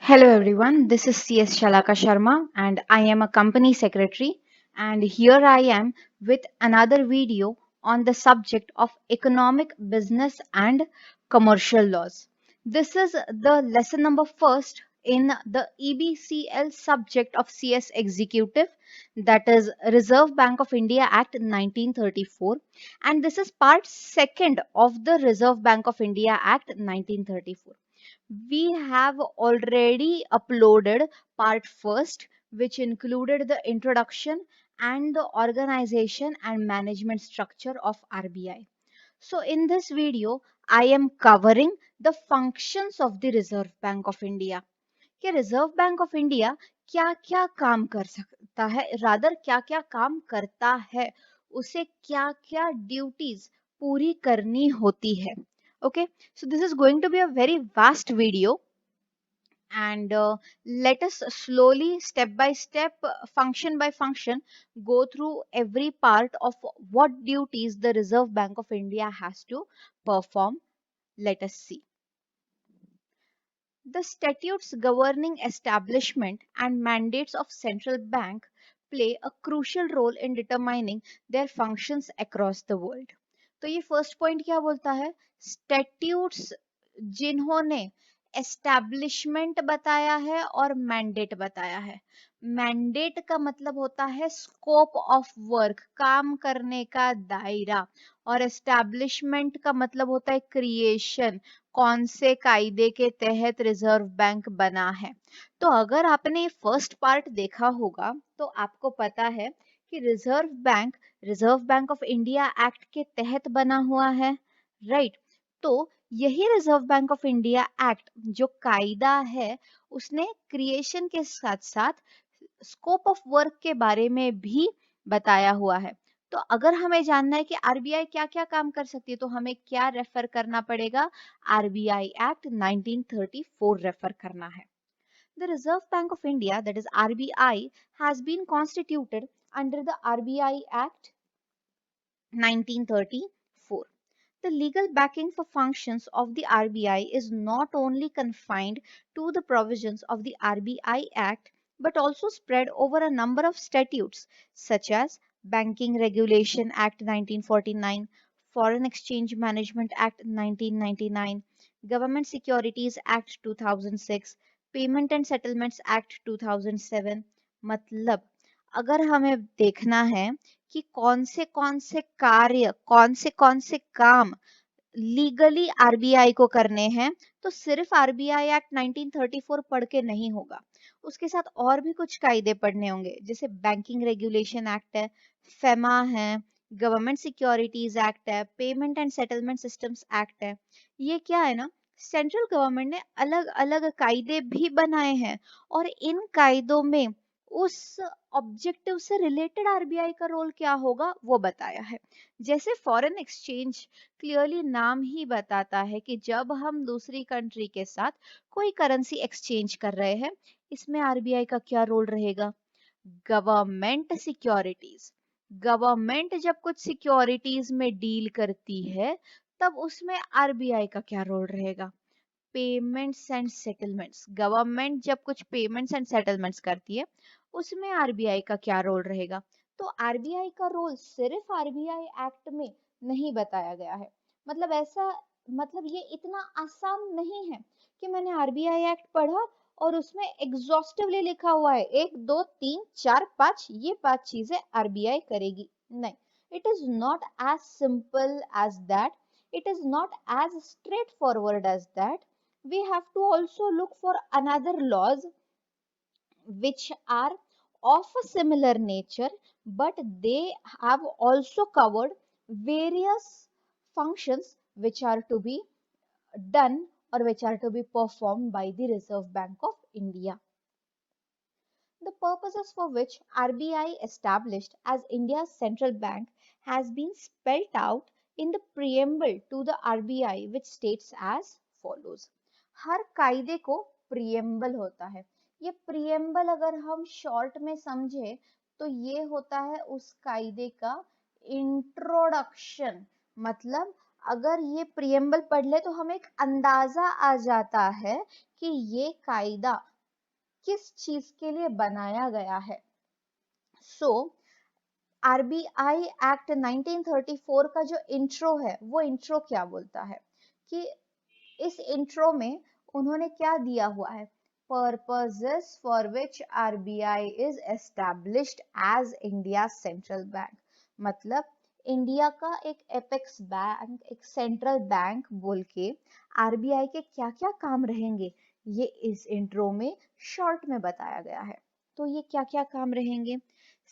Hello everyone, this is CS Shalaka Sharma and I am a company secretary, and here I am with another video on the subject of economic, business and commercial laws. This is the lesson number first in the EBCL subject of CS Executive, that is Reserve Bank of India Act 1934, and this is part second of the Reserve Bank of India Act 1934. We have already uploaded part first, which included the introduction and the organization and management structure of RBI. So in this video I am covering the functions of the Reserve Bank of India कि reserve bank of India क्या क्या काम कर सकता है, rather क्या क्या काम करता है, उसे क्या क्या ड्यूटीज पूरी करनी होती है. Okay, so this is going to be a very vast video, and let us slowly, step by step, function by function, go through every part of what duties the Reserve Bank of India has to perform. Let us see. The statutes governing establishment and mandates of central bank play a crucial role in determining their functions across the world. तो ये first point क्या बोलता है? Statutes जिन्होंने establishment बताया है और mandate बताया है. मैंडेट का मतलब होता है स्कोप ऑफ वर्क, काम करने का दायरा, और एस्टैब्लिशमेंट का मतलब होता है क्रिएशन, कौन से कायदे के तहत रिजर्व बैंक बना है. तो अगर आपने फर्स्ट पार्ट देखा होगा तो आपको पता है कि reserve bank of India act के तहत बना हुआ है, राइट. तो यही reserve bank of India act जो कायदा है उसने क्रिएशन के साथ साथ स्कोप ऑफ वर्क के बारे में भी बताया हुआ है. तो अगर हमें जानना है कि आरबीआई क्या क्या काम कर सकती है तो हमें क्या रेफर करना पड़ेगा? आरबीआई एक्ट 1934 रेफर करना है. The Reserve Bank of India, that is RBI, has been constituted under the RBI Act 1934. The legal backing for functions of the RBI is not only confined to the provisions of the RBI Act but also spread over a number of statutes such as Banking Regulation Act 1949, Foreign Exchange Management Act 1999, Government Securities Act 2006, Payment and Settlements Act 2007. मतलब अगर हमें देखना है कि कौन से कार्य, कौन से काम लीगली आरबीआई को करने हैं, तो सिर्फ आरबीआई एक्ट 1934 पढ़ के नहीं होगा, उसके साथ और भी कुछ कायदे पढ़ने होंगे. जैसे बैंकिंग रेगुलेशन एक्ट है, फेमा है, गवर्नमेंट सिक्योरिटीज एक्ट है, payment and settlement systems act है. ये क्या है ना, सेंट्रल गवर्नमेंट ने अलग अलग कायदे भी बनाए हैं और इन कायदों में उस ऑब्जेक्टिव से रिलेटेड आरबीआई का रोल क्या होगा वो बताया है. जैसे फॉरेन एक्सचेंज, क्लियरली नाम ही बताता है कि जब हम दूसरी कंट्री के साथ कोई करेंसी एक्सचेंज कर रहे हैं, इसमें आरबीआई का क्या रोल रहेगा? गवर्नमेंट सिक्योरिटीज, गवर्नमेंट जब कुछ सिक्योरिटीज में डील करती है तब उसमें आरबीआई का क्या रोल रहेगा? पेमेंट्स एंड सेटलमेंट्स, गवर्नमेंट जब कुछ पेमेंट्स एंड सेटलमेंट्स करती है उसमें आरबीआई का क्या रोल रहेगा? तो आरबीआई का रोल सिर्फ आरबीआई एक्ट में नहीं बताया गया है. मतलब ऐसा, मतलब ये इतना आसान नहीं है कि मैंने आरबीआई एक्ट पढ़ा और उसमें एग्जॉस्टिवली लिखा हुआ है 1 2 3 4 5 ये 5 चीजें आरबीआई करेगी. नहीं, it is not as simple as that, it is not as straightforward as that. We have to also look for another laws which are of a similar nature, but they have also covered various functions which are to be done or which are to be performed by the Reserve Bank of India. The purposes for which RBI established as India's central bank has been spelled out in the preamble to the RBI, which states as follows. हर कायदे को preamble होता है. ये preamble अगर हम short में समझे तो ये होता है उस कायदे का इंट्रोडक्शन. मतलब अगर ये प्रियम्बल पढ़ ले तो हमें एक अंदाजा आ जाता है कि ये कायदा किस चीज के लिए बनाया गया है। सो आरबीआई एक्ट 1934 का जो इंट्रो है, वो इंट्रो क्या बोलता है कि इस इंट्रो में उन्होंने क्या दिया हुआ है, purposes for which RBI is established as India central bank. मतलब इंडिया का एक एपेक्स बैंक, एक सेंट्रल बैंक बोल के आरबीआई के क्या क्या काम रहेंगे, ये इस इंट्रो में शॉर्ट में बताया गया है। तो ये क्या क्या काम रहेंगे।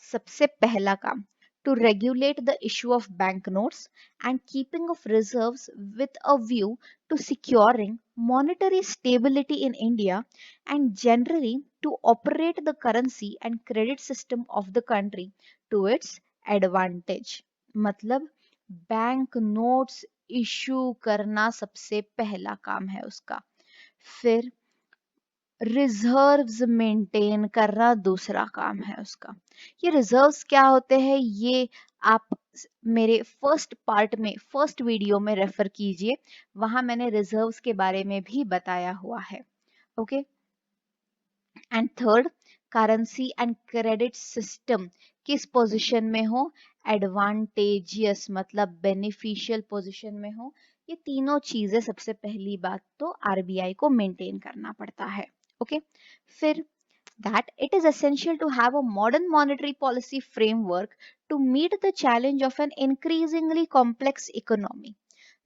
सबसे पहला काम, to regulate the issue of bank notes and keeping of reserves with a view to securing monetary stability in India and generally to operate the currency and credit system of the country to its advantage। मतलब bank notes issue करना सबसे पहला काम है उसका। फिर reserves maintain करना दूसरा काम है उसका। ये रिजर्व्स क्या होते हैं, ये आप मेरे फर्स्ट पार्ट में, फर्स्ट वीडियो में रेफर कीजिए, वहां मैंने रिजर्व्स के बारे में भी बताया हुआ है। Okay. And third, currency and credit system किस पोजीशन में हो, एडवांटेजियस मतलब बेनिफिशियल पोजीशन में हो। ये तीनों चीजें सबसे पहली बात तो आरबीआई को मेंटेन करना पड़ता है। ओके। फिर that it is essential to have a modern monetary policy framework to meet the challenge of an increasingly complex economy.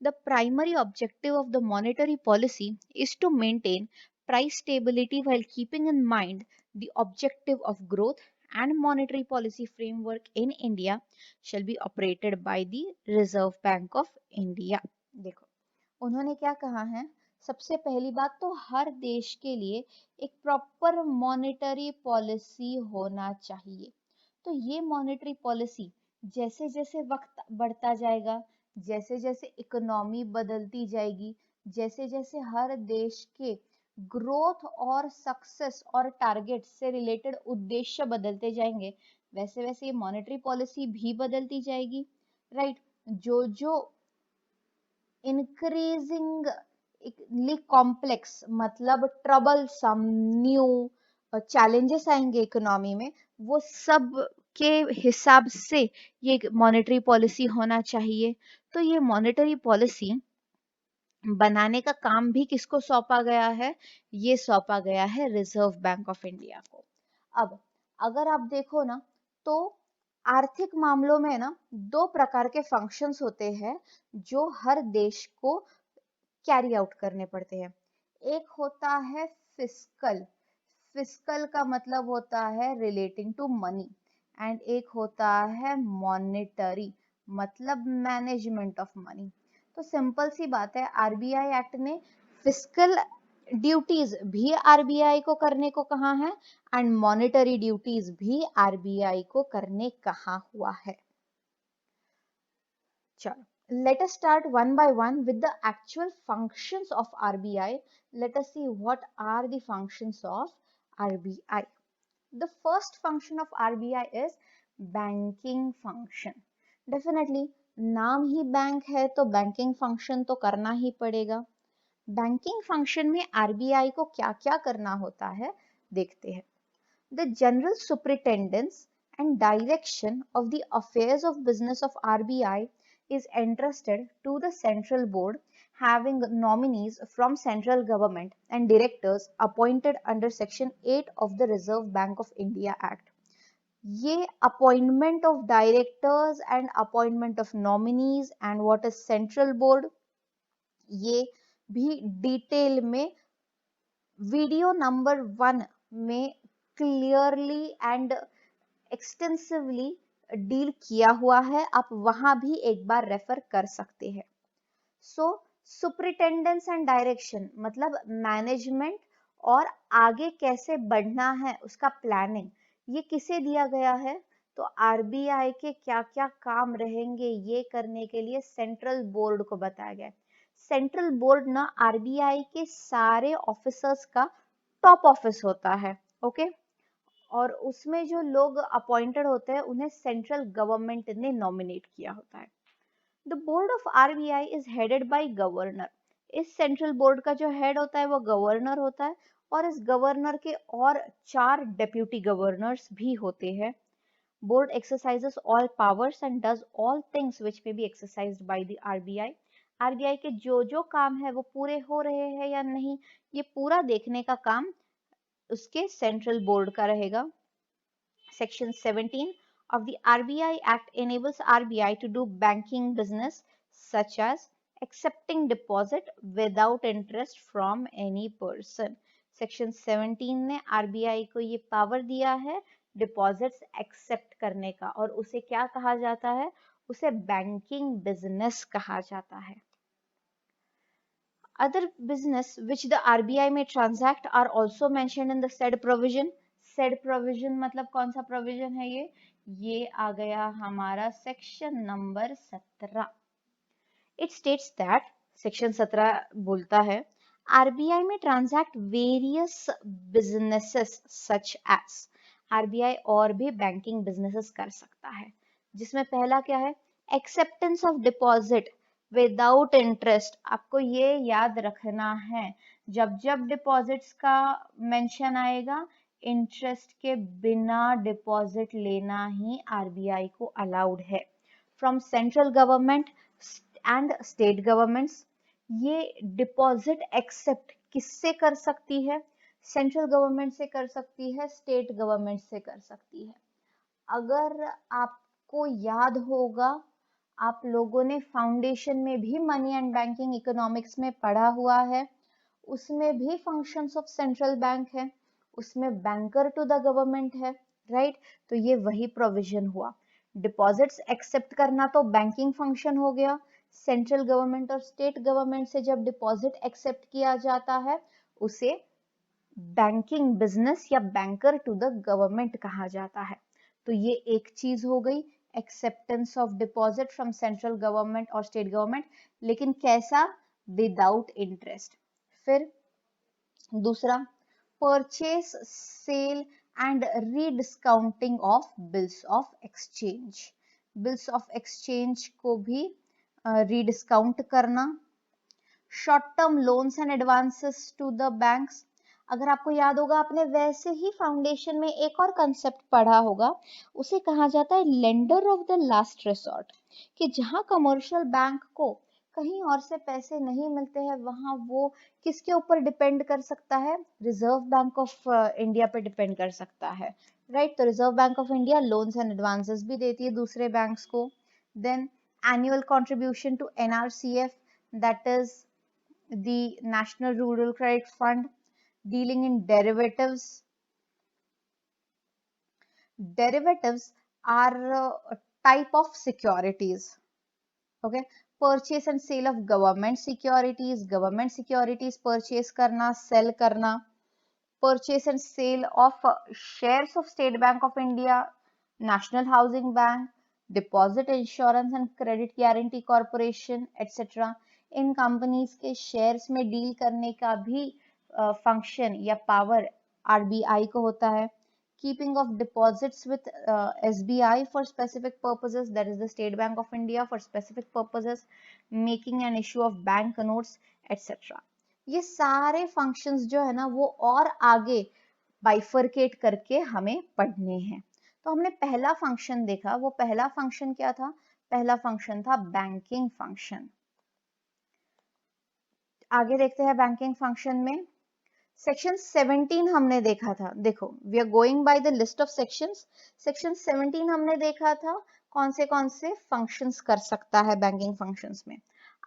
The primary objective of the monetary policy is to maintain price stability while keeping in mind the objective of growth, and monetary policy framework in India shall be operated by the Reserve Bank of India। देखो उन्होंने क्या कहा है, सबसे पहली बात तो हर देश के लिए एक प्रॉपर मॉनेटरी पॉलिसी होना चाहिए। तो ये मॉनेटरी पॉलिसी जैसे जैसे वक्त बढ़ता जाएगा, जैसे जैसे इकोनॉमी बदलती जाएगी, जैसे जैसे हर देश के ग्रोथ और सक्सेस और टारगेट से रिलेटेड उद्देश्य बदलते जाएंगे, वैसे वैसे ये मॉनेटरी पॉलिसी भी बदलती जाएगी। राइट। जो जो इंक्रीजिंगली कॉम्प्लेक्स मतलब ट्रबल सम न्यू चैलेंजेस आएंगे इकोनॉमी में, वो सब के हिसाब से ये मॉनेटरी पॉलिसी होना चाहिए। तो ये मॉनेटरी पॉलिसी बनाने का काम भी किसको सौंपा गया है, ये सौंपा गया है रिजर्व बैंक ऑफ इंडिया को। अब अगर आप देखो ना, तो आर्थिक मामलों में ना दो प्रकार के फंक्शंस होते हैं जो हर देश को कैरी आउट करने पड़ते हैं। एक होता है फिस्कल, फिस्कल का मतलब होता है रिलेटिंग टू मनी, एंड एक होता है मॉनेटरी मतलब मैनेजमेंट ऑफ मनी। तो सिंपल सी बात है, आरबीआई एक्ट ने फिस्कल ड्यूटीज भी आरबीआई को करने को कहा है एंड मॉनेटरी ड्यूटीज भी आरबीआई को करने कहा हुआ है। चलो let us start one by one with the actual functions of RBI. Let us see what are the functions of RBI. The first function of RBI is banking function. Definitely नाम ही bank है तो banking function तो करना ही पड़ेगा। Banking function में RBI को क्या क्या करना होता है देखते हैं। The general superintendence and direction of the affairs of business of RBI is entrusted to the central board having nominees from central government and directors appointed under section 8 of the Reserve Bank of India Act। ये appointment of directors and appointment of nominees and what is central board, ये भी detail में video number 1 में clearly and extensively deal किया हुआ है, आप वहां भी एक बार रेफर कर सकते हैं। सो सुपरिटेंडेंस एंड डायरेक्शन मतलब मैनेजमेंट और आगे कैसे बढ़ना है उसका प्लानिंग, ये किसे दिया गया है, तो आरबीआई के क्या क्या काम रहेंगे ये करने के लिए सेंट्रल बोर्ड को बताया गया है। सेंट्रल बोर्ड ना आरबीआई के सारे ऑफिसर्स का टॉप ऑफिस होता है। ओके। और उसमें जो लोग अपॉइंटेड होते हैं उन्हें सेंट्रल गवर्नमेंट ने नॉमिनेट किया होता है। The board of RBI is headed by governor. इस सेंट्रल बोर्ड का जो हेड होता है वो गवर्नर होता है और इस गवर्नर के और 4 डेप्यूटी गवर्नर्स भी होते हैं। Board exercises all powers and does all things which may be exercised by the RBI. RBI के जो जो काम है वो पूरे हो रहे हैं या नहीं, ये पूरा देखने का काम उसके सेंट्रल बोर्ड का रहेगा। Section 17 of the RBI Act enables RBI to do banking business such as accepting deposit without interest from any person. Section 17 ने RBI को ये पावर दिया है डिपॉजिट्स एक्सेप्ट करने का, और उसे क्या कहा जाता है? उसे बैंकिंग बिजनेस कहा जाता है। Other business which the RBI may transact are also mentioned in the said provision. said provision मतलब कौन सा provision है ये आ गया हमारा section number 17। It states that section 17 बोलता है RBI में transact various businesses such as, RBI और भी banking businesses कर सकता है, जिसमें पहला क्या है? acceptance of deposit without interest. आपको ये याद रखना है, जब जब डिपॉजिट्स का मेंशन आएगा, इंटरेस्ट के बिना डिपॉजिट लेना ही आरबीआई को अलाउड है। From central government and state governments, ये डिपॉजिट एक्सेप्ट किससे कर सकती है? सेंट्रल गवर्नमेंट से कर सकती है, स्टेट गवर्नमेंट से कर सकती है। अगर आपको याद होगा, आप लोगों ने फाउंडेशन में भी मनी एंड बैंकिंग इकोनॉमिक्स में पढ़ा हुआ है, उसमें भी फंक्शंस ऑफ सेंट्रल बैंक है, उसमें बैंकर टू द गवर्नमेंट है, राइट? तो ये वही प्रोविजन हुआ। डिपॉजिट्स एक्सेप्ट करना तो बैंकिंग फंक्शन हो गया। सेंट्रल गवर्नमेंट और स्टेट गवर्नमेंट से जब डिपॉजिट एक्सेप्ट किया जाता है, उसे बैंकिंग बिजनेस या बैंकर टू द गवर्नमेंट कहा जाता है। तो ये एक चीज हो गई, acceptance of deposit from central government और स्टेट गवर्नमेंट, लेकिन कैसा? Without interest. फिर दूसरा, purchase, sale and rediscounting of bills of exchange. Bills of exchange को भी रीडिस्काउंट करना। Short term loans and advances to the banks. अगर आपको याद होगा, आपने वैसे ही फाउंडेशन में एक और कंसेप्ट पढ़ा होगा, उसे कहा जाता है lender of the last resort, कि जहां कमर्शियल बैंक को कहीं और से पैसे नहीं मिलते हैं, वहां वो किसके ऊपर डिपेंड कर सकता है? रिजर्व बैंक ऑफ इंडिया पे डिपेंड कर सकता है, राइट? तो reserve bank of India loans and advances भी देती है दूसरे बैंक्स को। Then annual contribution to NRCF, that is the National Rural Credit Fund, dealing in derivatives. Derivatives are a type of securities. Okay, purchase and sale of government securities purchase करना, sell करना, purchase and sale of shares of State Bank of India, National Housing Bank, Deposit Insurance and Credit Guarantee Corporation, etc. In companies के shares में deal करने का भी function या power RBI को होता है। Keeping of deposits with SBI for specific purposes, that is the state bank of India for specific purposes, making an issue of bank notes etcetera. ये सारे फंक्शंस जो है ना, वो और आगे बाइफरकेट करके हमें पढ़ने हैं। तो हमने पहला फंक्शन देखा, वो पहला फंक्शन क्या था? पहला फंक्शन था बैंकिंग फंक्शन। आगे देखते हैं बैंकिंग फंक्शन में। सेक्शन 17 हमने देखा था, देखो we are going by the list of sections. Section 17 हमने देखा था कौन से फंक्शंस कर सकता है बैंकिंग फंक्शंस में।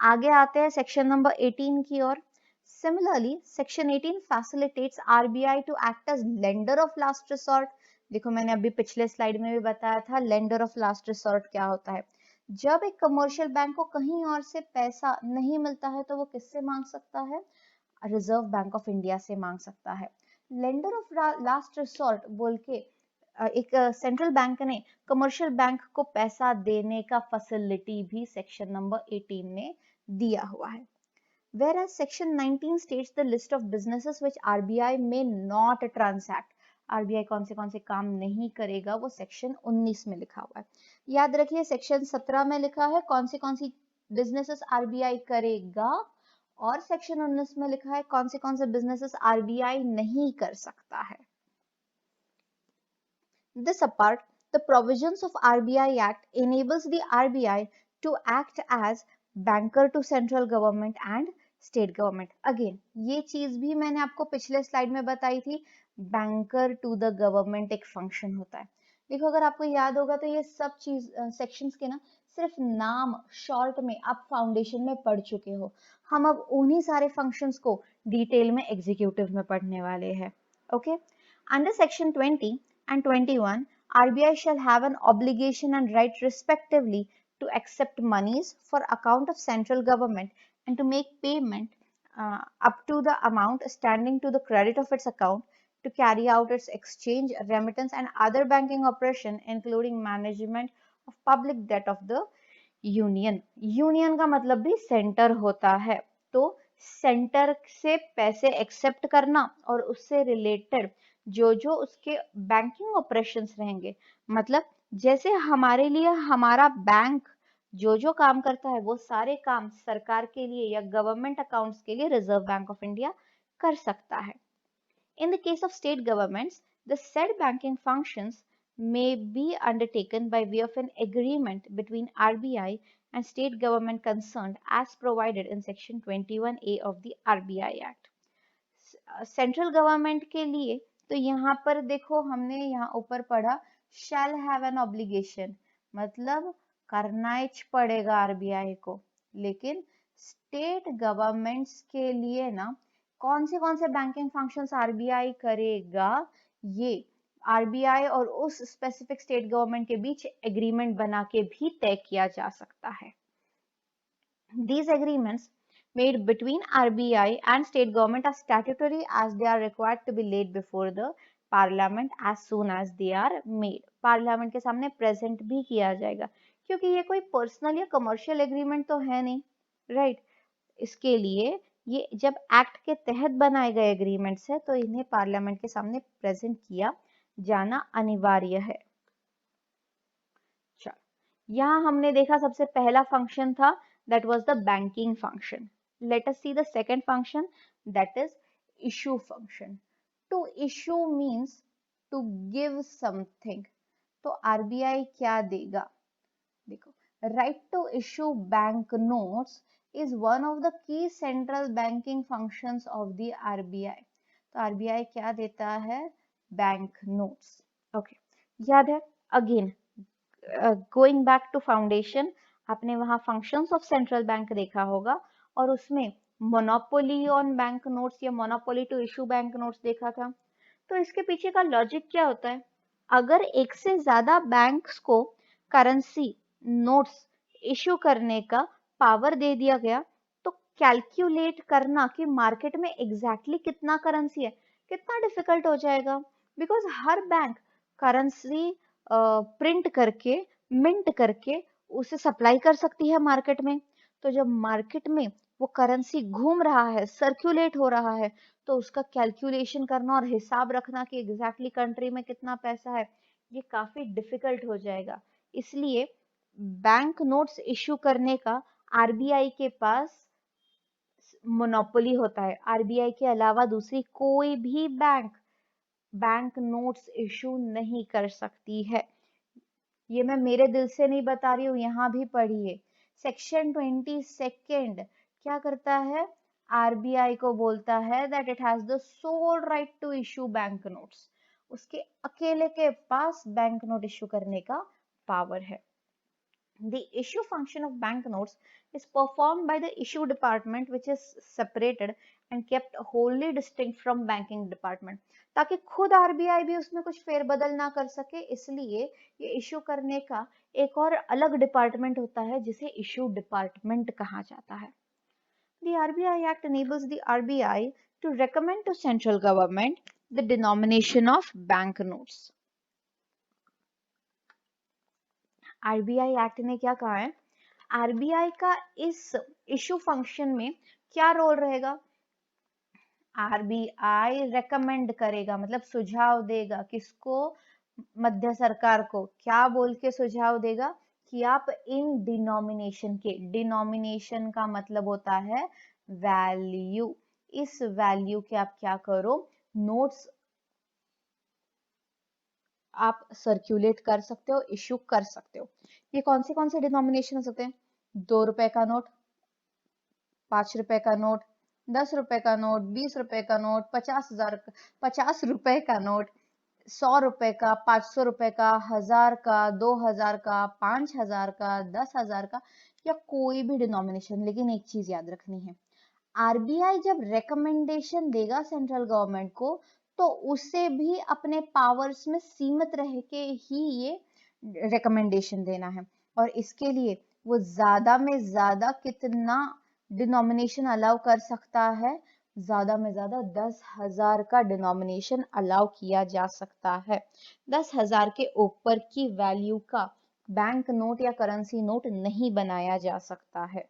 आगे आते हैं सेक्शन नंबर 18 की ओर। Similarly section 18 facilitates RBI to act as lender of last resort. देखो मैंने अभी पिछले स्लाइड में भी बताया था लेंडर ऑफ लास्ट रिसोर्ट क्या होता है। जब एक कमर्शियल बैंक को कहीं और से पैसा नहीं मिलता है, तो वो किससे मांग सकता है? रिजर्व बैंक ऑफ इंडिया से मांग सकता है। लेंडर ऑफ लास्ट रिसोर्ट बोल के एक सेंट्रल बैंक ने कमर्शियल बैंक को पैसा देने का फैसिलिटी भी सेक्शन नंबर 18 में दिया हुआ है। Whereas section 19 states the list of businesses which RBI may not transact. RBI कौन से काम नहीं करेगा, वो सेक्शन 19 में लिखा हुआ है। याद रखिए सेक्शन 17 में लिखा है कौन सी बिजनेसेस आरबीआई करेगा, और सेक्शन 19 में लिखा है कौन से बिजनेसेस आरबीआई नहीं कर सकता है. This apart, the provisions of RBI Act enables the RBI to act as banker to central government and state government. Again, ये चीज भी मैंने आपको पिछले स्लाइड में बताई थी. बैंकर टू द गवर्नमेंट एक फंक्शन होता है. देखो अगर आपको याद होगा तो ये सब चीज सेक्शंस के ना सिर्फ नाम शॉर्ट में आप फाउंडेशन में पढ़ चुके हो. हम अब उन्हीं सारे फंक्शंस को डिटेल में एग्जीक्यूटिव में पढ़ने वाले हैं. Okay. Under Section 20 and 21, RBI shall have an obligation and right respectively to accept monies for account of central government and to make payment up to the amount standing to the credit of its account, to carry out its exchange, remittance and other banking operation including management of public debt of the union. Union का मतलब भी centre होता है. तो centre से पैसे accept करना और उससे रिलेटेड जो उसके बैंकिंग ऑपरेशंस रहेंगे, मतलब जैसे हमारे लिए हमारा बैंक जो काम करता है वो सारे काम सरकार के लिए या गवर्नमेंट अकाउंट्स के लिए रिजर्व बैंक ऑफ इंडिया कर सकता है. In the case of state governments, the said banking functions may be undertaken by way of an agreement between RBI and state government concerned as provided in section 21A of the RBI Act. Central government के लिए तो यहाँ पर देखो हमने यहाँ ऊपर पढ़ा shall have an obligation, मतलब करना ही पड़ेगा आरबीआई को. लेकिन स्टेट गवर्नमेंट्स के लिए ना कौन से बैंकिंग फंक्शंस आरबीआई करेगा, ये आरबीआई और उस स्पेसिफिक स्टेट गवर्नमेंट के बीच एग्रीमेंट बना के भी तय किया जा सकता है. These agreements made between RBI and state government are statutory as they are required to be laid before the parliament as soon as they are made. Parliament के सामने प्रेजेंट भी किया जाएगा क्योंकि ये कोई पर्सनल या कमर्शियल एग्रीमेंट तो है नहीं, राइट. इसके लिए ये जब एक्ट के तहत बनाए गए एग्रीमेंट्स है तो इन्हें पार्लियामेंट के सामने प्रेजेंट किया जाना अनिवार्य है. यहाँ हमने देखा सबसे पहला फंक्शन था that was the banking function. Let us see the second function, that is issue function. To issue means to give something. तो RBI क्या देगा, देखो right to issue bank notes is one of the key central banking functions of the RBI. तो RBI क्या देता है, bank notes. Okay, याद है. Again going back to foundation, आपने वहां फंक्शंस ऑफ सेंट्रल बैंक देखा होगा और उसमें मोनोपोली ऑन बैंक नोट्स या monopoly to issue bank notes देखा था. तो इसके पीछे का लॉजिक क्या होता है, अगर एक से ज्यादा बैंक्स को करेंसी नोट्स इशू करने का पावर दे दिया गया तो कैलकुलेट करना कि मार्केट में एग्जैक्टली कितना करेंसी है कितना डिफिकल्ट हो जाएगा. Because her bank currency print करके मिंट करके उसे सप्लाई कर सकती है मार्केट में. तो जब मार्केट में वो करेंसी घूम रहा है, सर्कुलेट हो रहा है, तो उसका कैलकुलेशन करना और हिसाब रखना कि एग्जैक्टली कंट्री में कितना पैसा है ये काफी डिफिकल्ट हो जाएगा. इसलिए बैंक नोट्स इशू करने का आरबीआई के पास मोनोपोली होता है. आरबीआई के अलावा दूसरी कोई भी बैंक नोट्स इशू नहीं कर सकती है. ये मैं मेरे दिल से नहीं बता रही हूँ, यहाँ भी पढ़िए. सेक्शन 22 क्या करता है, आरबीआई को बोलता है that it has the sole right to issue bank notes. उसके अकेले के पास बैंक नोट इशू करने का पावर है. The issue function of banknotes is performed by the issue department, which is separated and kept wholly distinct from banking department. ताकि खुद RBI भी उसमें कुछ फेरबदल ना कर सके, इसलिए ये इशू करने का एक और अलग डिपार्टमेंट होता है जिसे इशू डिपार्टमेंट कहा जाता है. The RBI Act enables the RBI to recommend to central government the denomination of banknotes. RBI act ने क्या कहा है, आरबीआई का इस इशू फंक्शन में क्या रोल रहेगा, आरबीआई रेकमेंड करेगा मतलब सुझाव देगा किसको, मध्य सरकार को. क्या बोल के सुझाव देगा कि आप इन डिनोमिनेशन का मतलब होता है वैल्यू। इस वैल्यू के आप क्या करो, नोट्स आप सर्कुलेट कर सकते हो, इशू कर सकते हो। ये कौन से डिनोमिनेशन हो सकते हैं? 2 रुपए का नोट, 5 रुपए का नोट, 10 रुपए का नोट, 20 रुपए का नोट, 50,000, 50 रुपए का नोट, 100 रुपए का, 500 रुपए का, 1000 का, 2000 का, 5000 का, 10,000 का, या कोई भी डिनोमिनेशन। लेकिन एक चीज याद रखनी है, आरबीआई जब रिकमेंडेशन देगा सेंट्रल गवर्नमेंट को, तो उसे भी अपने पावर्स में सीमित रह के ही ये रिकमेंडेशन देना है। और इसके लिए वो ज्यादा में ज्यादा कितना डिनोमिनेशन अलाउ कर सकता है? ज्यादा में ज्यादा 10,000 का डिनोमिनेशन अलाउ किया जा सकता है। 10,000 के ऊपर की वैल्यू का बैंक नोट या करेंसी नोट नहीं बनाया जा सकता है।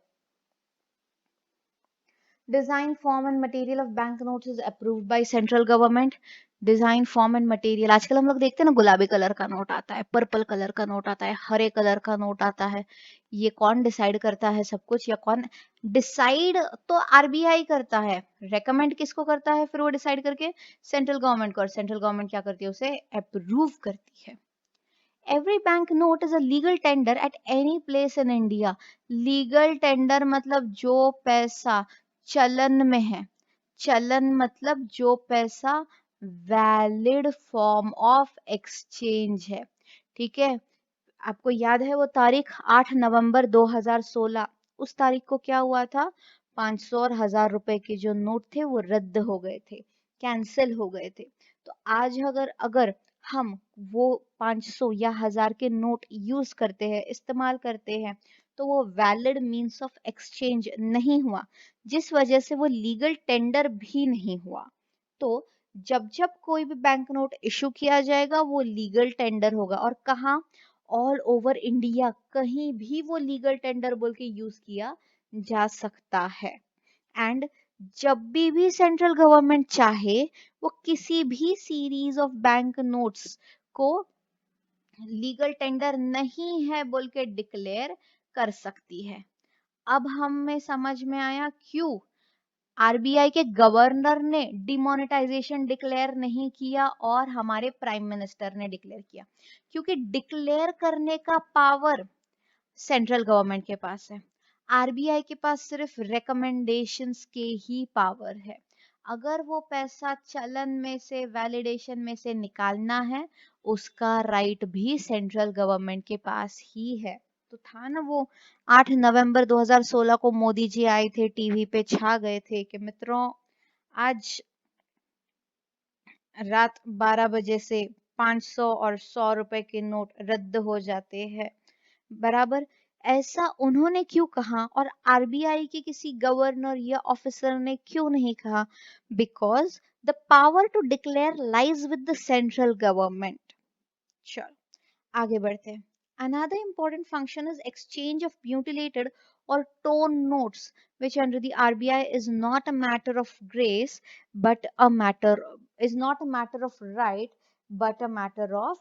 Design, form and material of banknotes is approved by central government. Design form and material, आजकल हम लोग देखते हैं ना, गुलाबी कलर का नोट आता है, पर्पल कलर का नोट आता है, हरे कलर का नोट आता है। ये कौन डिसाइड करता है सब कुछ, या कौन डिसाइड? तो आरबीआई करता है। रेकमेंड किसको करता है फिर वो डिसाइड करके? सेंट्रल गवर्नमेंट को। और सेंट्रल गवर्नमेंट क्या करती है? उसे अप्रूव करती है। Every bank note is a legal tender at any place in India. Legal tender मतलब जो पैसा चलन में है, चलन मतलब जो पैसा वैलिड फॉर्म ऑफ एक्सचेंज है, ठीक है। आपको याद है वो तारीख 8 नवंबर 2016, उस तारीख को क्या हुआ था? 500 और 1000 रुपए के जो नोट थे वो रद्द हो गए थे, कैंसिल हो गए थे। तो आज अगर अगर हम वो 500 या 1000 के नोट यूज करते हैं, इस्तेमाल करते हैं, तो वो वैलिड मींस ऑफ एक्सचेंज नहीं हुआ, जिस वजह से वो लीगल टेंडर भी नहीं हुआ। तो जब जब कोई भी बैंक नोट इशू किया जाएगा वो लीगल टेंडर होगा। और कहाँ? ऑल ओवर इंडिया, कहीं भी वो लीगल टेंडर बोल के यूज किया जा सकता है। एंड जब भी सेंट्रल गवर्नमेंट चाहे, वो किसी भी सीरीज ऑफ बैंक नोट्स को लीगल टेंडर नहीं है बोल के डिक्लेयर कर सकती है। अब हमें समझ में आया क्यों आरबीआई के गवर्नर ने डिमोनेटाइजेशन डिक्लेयर नहीं किया और हमारे प्राइम मिनिस्टर ने डिक्लेयर किया। क्योंकि डिक्लेयर करने का पावर सेंट्रल गवर्नमेंट के पास है, आरबीआई के पास सिर्फ रिकमेंडेशंस के ही पावर है। अगर वो पैसा चलन में से, वैलिडेशन में से निकालना है, उसका राइट भी सेंट्रल गवर्नमेंट के पास ही है। तो था ना वो 8 नवंबर 2016 को मोदी जी आए थे, टीवी पे छा गए थे कि मित्रों आज रात 12 बजे से 500 और 100 रुपए के नोट रद्द हो जाते हैं, बराबर। ऐसा उन्होंने क्यों कहा और आरबीआई के किसी गवर्नर या ऑफिसर ने क्यों नहीं कहा? Because the power to declare lies with the central government. चलो आगे बढ़ते हैं। Another important function is exchange of mutilated or torn notes, which under the RBI is not a matter of grace, but a matter is not a matter of right, but a matter of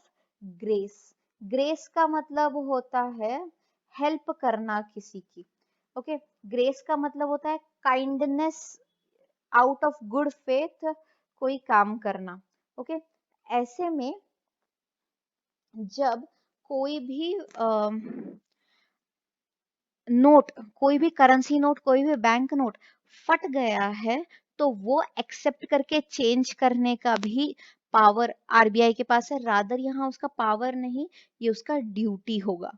grace. Grace का मतलब होता है help करना किसी की। Okay, grace का मतलब होता है kindness, out of good faith कोई काम करना। ओके, ऐसे में जब कोई भी नोट, कोई भी करेंसी नोट, कोई भी बैंक नोट फट गया है, तो वो एक्सेप्ट करके चेंज करने का भी पावर आरबीआई के पास है। रादर यहाँ उसका पावर नहीं, ये उसका ड्यूटी होगा।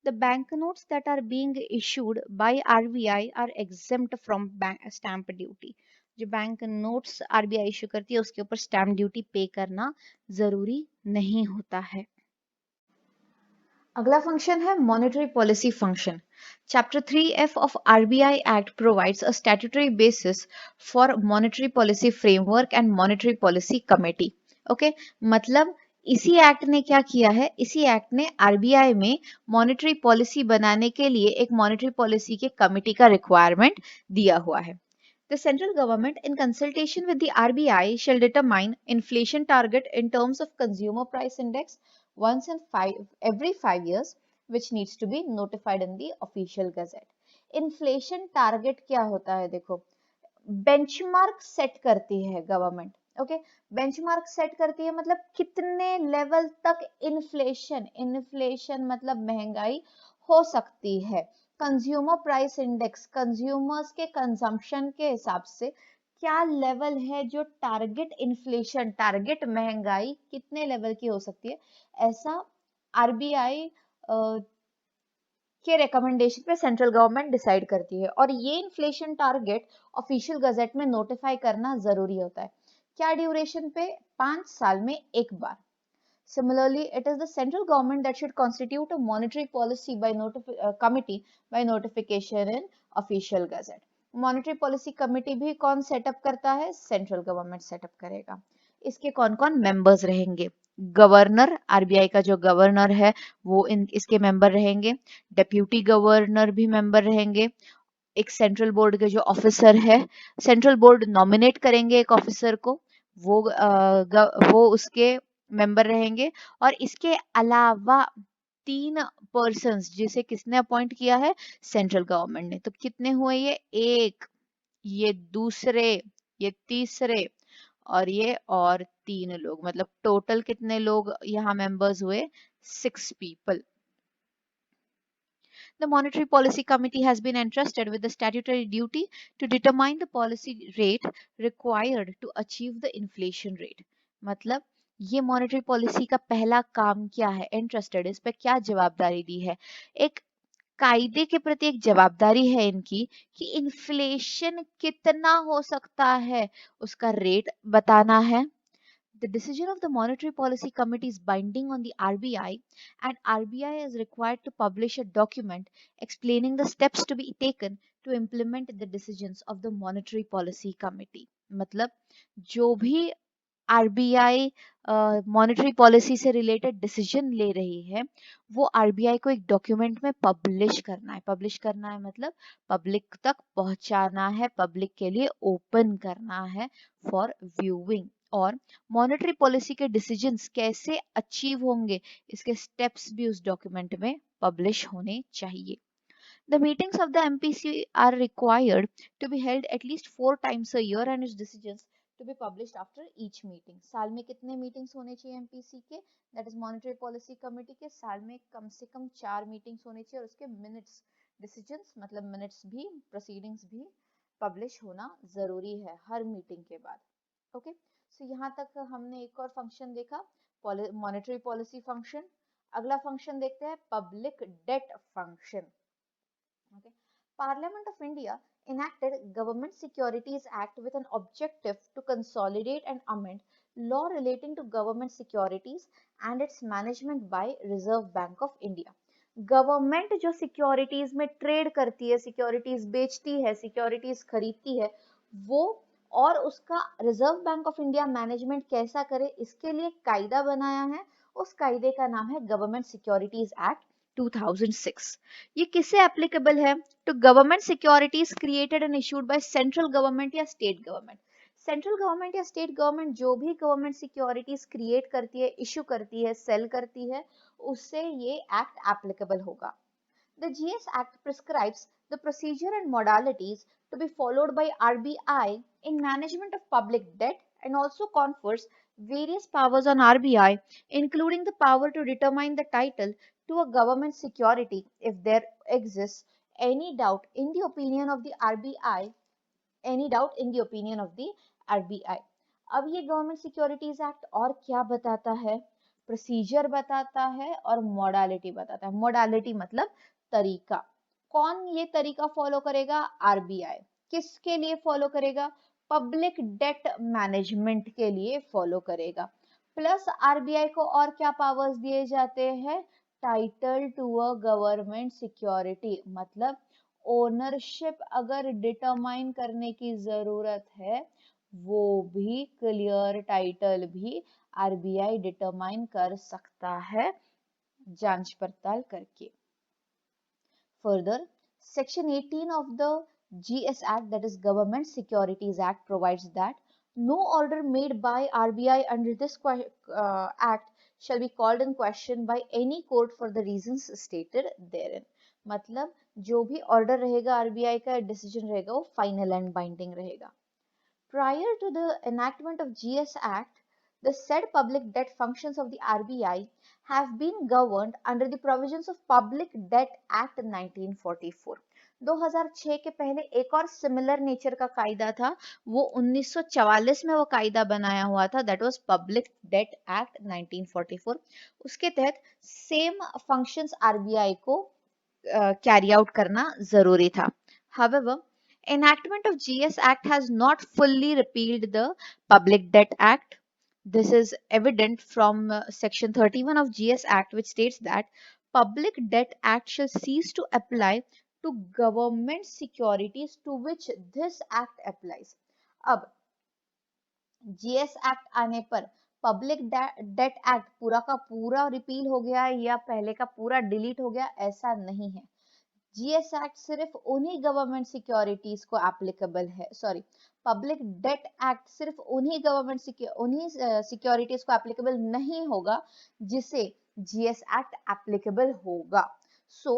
The banknotes that are being issued by RBI are exempt from bank stamp duty. जो बैंक नोट्स आरबीआई इशू करती है उसके ऊपर स्टैम्प ड्यूटी पे करना जरूरी नहीं होता है। अगला फंक्शन है monetary policy function. Chapter 3F of RBI act provides a statutory basis for monetary policy framework and monetary policy committee. Okay, मतलब इसी एक्ट ने क्या किया है, इसी एक्ट ने आरबीआई में मॉनेटरी पॉलिसी बनाने के लिए एक मॉनेटरी पॉलिसी के कमेटी का रिक्वायरमेंट दिया हुआ है। The central government, in consultation with the RBI, shall determine inflation target in terms of consumer price index once in every 5 years, which needs to be notified in the official gazette. Inflation target क्या होता है? देखो, benchmark set करती है government, okay. Benchmark set करती है मतलब कितने लेवल तक इन्फ्लेशन मतलब महंगाई हो सकती है। कंज्यूमर प्राइस इंडेक्स, कंज्यूमर्स के कंजम्पशन के हिसाब से क्या लेवल है जो टारगेट इन्फ्लेशन, टारगेट महंगाई कितने लेवल की हो सकती है, ऐसा आरबीआई के रिकमेंडेशन पे सेंट्रल गवर्नमेंट डिसाइड करती है। और ये इन्फ्लेशन टारगेट ऑफिशियल गजट में नोटिफाई करना जरूरी होता है। क्या ड्यूरेशन पे? 5 साल में एक बार। Similarly, it is the central government that should constitute a monetary policy by committee by notification in official gazette. Monetary policy committee भी कौन सेटअप करता है? सेंट्रल गवर्नमेंट सेटअप करेगा। इसके कौन कौन मेंबर्स रहेंगे? गवर्नर, आरबीआई का जो गवर्नर है वो इसके मेंबर रहेंगे। डेप्यूटी गवर्नर भी मेंबर रहेंगे। एक सेंट्रल बोर्ड के जो ऑफिसर है, सेंट्रल बोर्ड नॉमिनेट करेंगे एक ऑफिसर को, वो उसके मेंबर रहेंगे। और इसके अलावा 3 पर्सन्स जिसे किसने अपॉइंट किया है? सेंट्रल गवर्नमेंट ने। तो कितने हुए ये? एक, ये दूसरे, ये तीसरे, और 3 लोग, मतलब टोटल कितने लोग यहाँ मेंबर्स हुए? 6 people. The Monetary Policy Committee has been entrusted with the statutory duty to determine the policy rate required to achieve the inflation rate. मतलब ये मॉनेटरी पॉलिसी का पहला काम क्या है? इंटरेस्टेड, इस पे क्या जवाबदारी दी है? एक कायदे के प्रति एक जवाबदारी है इनकी कि इन्फ्लेशन कितना हो सकता है उसका रेट बताना है। The decision of the Monetary Policy Committee is binding on the RBI, and RBI is required to publish a document explaining the steps to be taken to implement the decisions of the Monetary Policy Committee. मतलब जो भी RBI monetary policy से related decision ले रही है वो RBI को एक डॉक्यूमेंट में पब्लिश करना है। पब्लिश करना है मतलब पब्लिक तक पहुंचाना है, पब्लिक के लिए ओपन करना है फॉर व्यूइंग। और मॉनेटरी पॉलिसी के डिसीजंस कैसे अचीव होंगे इसके स्टेप्स भी उस डॉक्यूमेंट में पब्लिश होने चाहिए। The meetings of the MPC are required to be held at least 4 times a year and its decisions to be published after each meeting. साल में कितने मीटिंग्स होने चाहिए एमपीसी के? That is monetary policy committee के। साल में कम से कम 4 मीटिंग्स होने चाहिए और उसके मिनट्स, डिसीजंस मतलब मिनट्स भी, प्रोसीडिंग्स भी पब्लिश होना जरूरी है हर मीटिंग के बाद। ओके, सो यहाँ तक हमने एक और फंक्शन देखा, मॉनेटरी पॉलिसी फंक्शन। अगला फंक्शन देखते हैं public debt function. Okay. Parliament of India enacted Government Securities Act with an objective to consolidate and amend law relating to government securities and its management by Reserve Bank of India. Government जो securities में trade करती है, securities बेचती है, securities खरीदती है, वो और उसका reserve bank of India management कैसा करे इसके लिए कायदा बनाया है। उस कायदे का नाम है गवर्नमेंट सिक्योरिटीज एक्ट 2006। ये किसे एप्लीकेबल है? To government securities created and issued by central government या स्टेट गवर्नमेंट। सेंट्रल गवर्नमेंट या स्टेट गवर्नमेंट जो भी गवर्नमेंट सिक्योरिटीज क्रिएट करती है, इशू करती है, सेल करती है, उससे ये एक्ट एप्लीकेबल होगा। The GS Act prescribes the procedure and modalities to be followed by RBI in management of public debt and also confers various powers on RBI, including the power to determine the title to a government security if there exists any doubt in the opinion of the RBI, any doubt in the opinion of the RBI. अब ये government securities act और क्या बताता है? Procedure बताता है और modality बताता है। मोडालिटी मतलब तरीका। कौन ये तरीका फॉलो करेगा? आरबीआई। किसके लिए फॉलो करेगा? पब्लिक डेट मैनेजमेंट के लिए फॉलो करेगा। प्लस आरबीआई को और क्या पावर्स दिए जाते हैं? Title to a government security, मतलब ओनरशिप अगर डिटरमाइन करने की जरूरत है वो भी, क्लियर टाइटल भी आरबीआई डिटरमाइन कर सकता है जांच पड़ताल करके। Further, Section 18 of the GS Act, that is Government Securities Act, provides that no order made by RBI under this Act shall be called in question by any court for the reasons stated therein. मतलब जो भी order रहेगा RBI का, decision रहेगा, वो final and binding रहेगा। Prior to the enactment of GS Act, the said public debt functions of the RBI have been governed under the provisions of Public Debt Act 1944. 2006 के पहले एक और similar nature का कायदा था, वो 1944 में वो कायदा बनाया हुआ था, that was public debt act 1944। उसके तहत सेम फंक्शंस आरबीआई को कैरी आउट करना जरूरी था। However, enactment of GS Act has not fully repealed the Public Debt Act. This is evident from Section 31 of GS Act, which states that Public Debt Act shall cease to apply to government securities to which this act applies. अब GS act आने पर public debt act पूरा का पूरा repeal हो गया या पहले का पूरा डिलीट हो गया, ऐसा नहीं है। जीएस एक्ट सिर्फ उन्हीं गवर्नमेंट सिक्योरिटीज को एप्लीकेबल है, सॉरी, पब्लिक डेट एक्ट सिर्फ उन्हीं सिक्योरिटीज को एप्लीकेबल नहीं होगा जिसे जीएस एक्ट एप्लीकेबल होगा। सो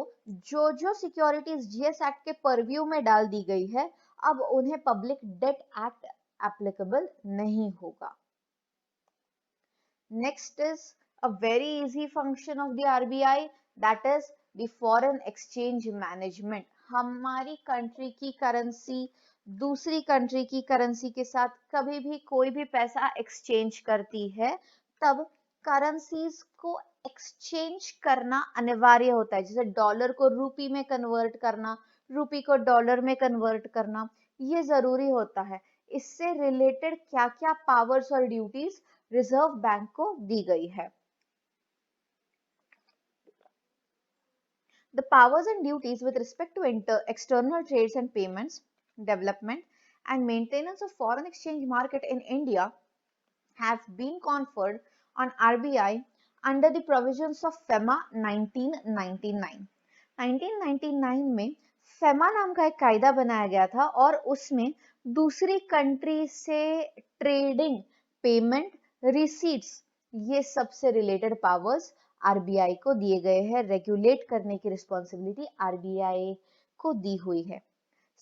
जो सिक्योरिटीज जीएस एक्ट के परव्यू में डाल दी गई है, अब उन्हें पब्लिक डेट एक्ट एप्लीकेबल नहीं होगा। Next is a very easy function of the RBI, that is the foreign exchange management. हमारी कंट्री की करेंसी दूसरी कंट्री की करेंसी के साथ कभी भी कोई भी पैसा एक्सचेंज करती है, तब करेंसीज को एक्सचेंज करना अनिवार्य होता है, जैसे डॉलर को रूपी में कन्वर्ट करना, रूपी को डॉलर में कन्वर्ट करना, ये जरूरी होता है। इससे रिलेटेड क्या क्या पावर्स और ड्यूटीज रिजर्व बैंक को दी गई है। The powers and duties with respect to external trades and payments, development and maintenance of foreign exchange market in India have been conferred on RBI under the provisions of FEMA 1999. 1999 में FEMA नाम का एक कायदा बनाया गया था और उसमें दूसरी कंट्री से ट्रेडिंग, पेमेंट, रिसीट्स, ये सबसे रिलेटेड पावर्स आरबीआई को दिए गए हैं। रेगुलेट करने की रिस्पॉन्सिबिलिटी आरबीआई को दी हुई है।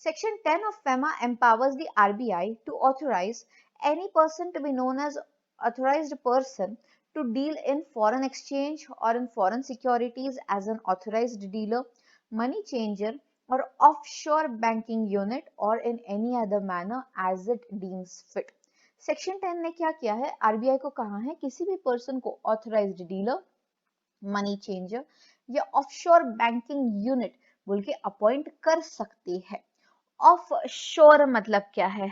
Section 10 of FEMA empowers the RBI to authorize any person to be known as authorized person to deal in foreign exchange or in foreign securities as an authorized dealer, money changer or offshore banking unit or in any other manner as it deems fit. Section 10 ने क्या किया है, RBI को कहा है किसी भी person को ऑथराइज्ड डीलर, मनी चेंजर या ऑफशोर बैंकिंग यूनिट बोल के अपॉइंट कर सकती है। ऑफ शोर मतलब क्या है,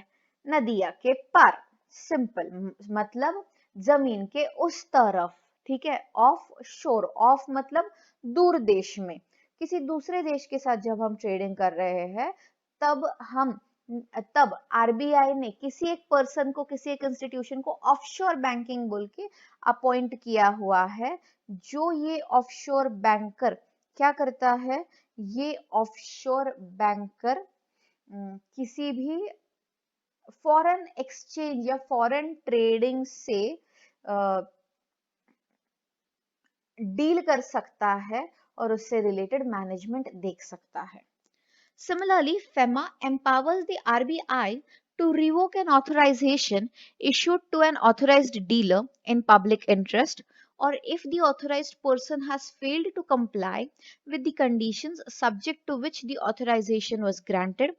नदिया के पार, सिंपल मतलब जमीन के उस तरफ, ठीक है। ऑफ शोर, ऑफ मतलब दूर देश में, किसी दूसरे देश के साथ जब हम ट्रेडिंग कर रहे हैं तब आरबीआई ने किसी एक पर्सन को, किसी एक इंस्टीट्यूशन को ऑफशोर बैंकिंग बोल के अपॉइंट किया हुआ है। जो ये ऑफशोर बैंकर क्या करता है, ये ऑफशोर बैंकर किसी भी फॉरेन एक्सचेंज या फॉरेन ट्रेडिंग से डील कर सकता है और उससे रिलेटेड मैनेजमेंट देख सकता है। Similarly, FEMA empowers the RBI to revoke an authorization issued to an authorized dealer in public interest, or if the authorized person has failed to comply with the conditions subject to which the authorization was granted,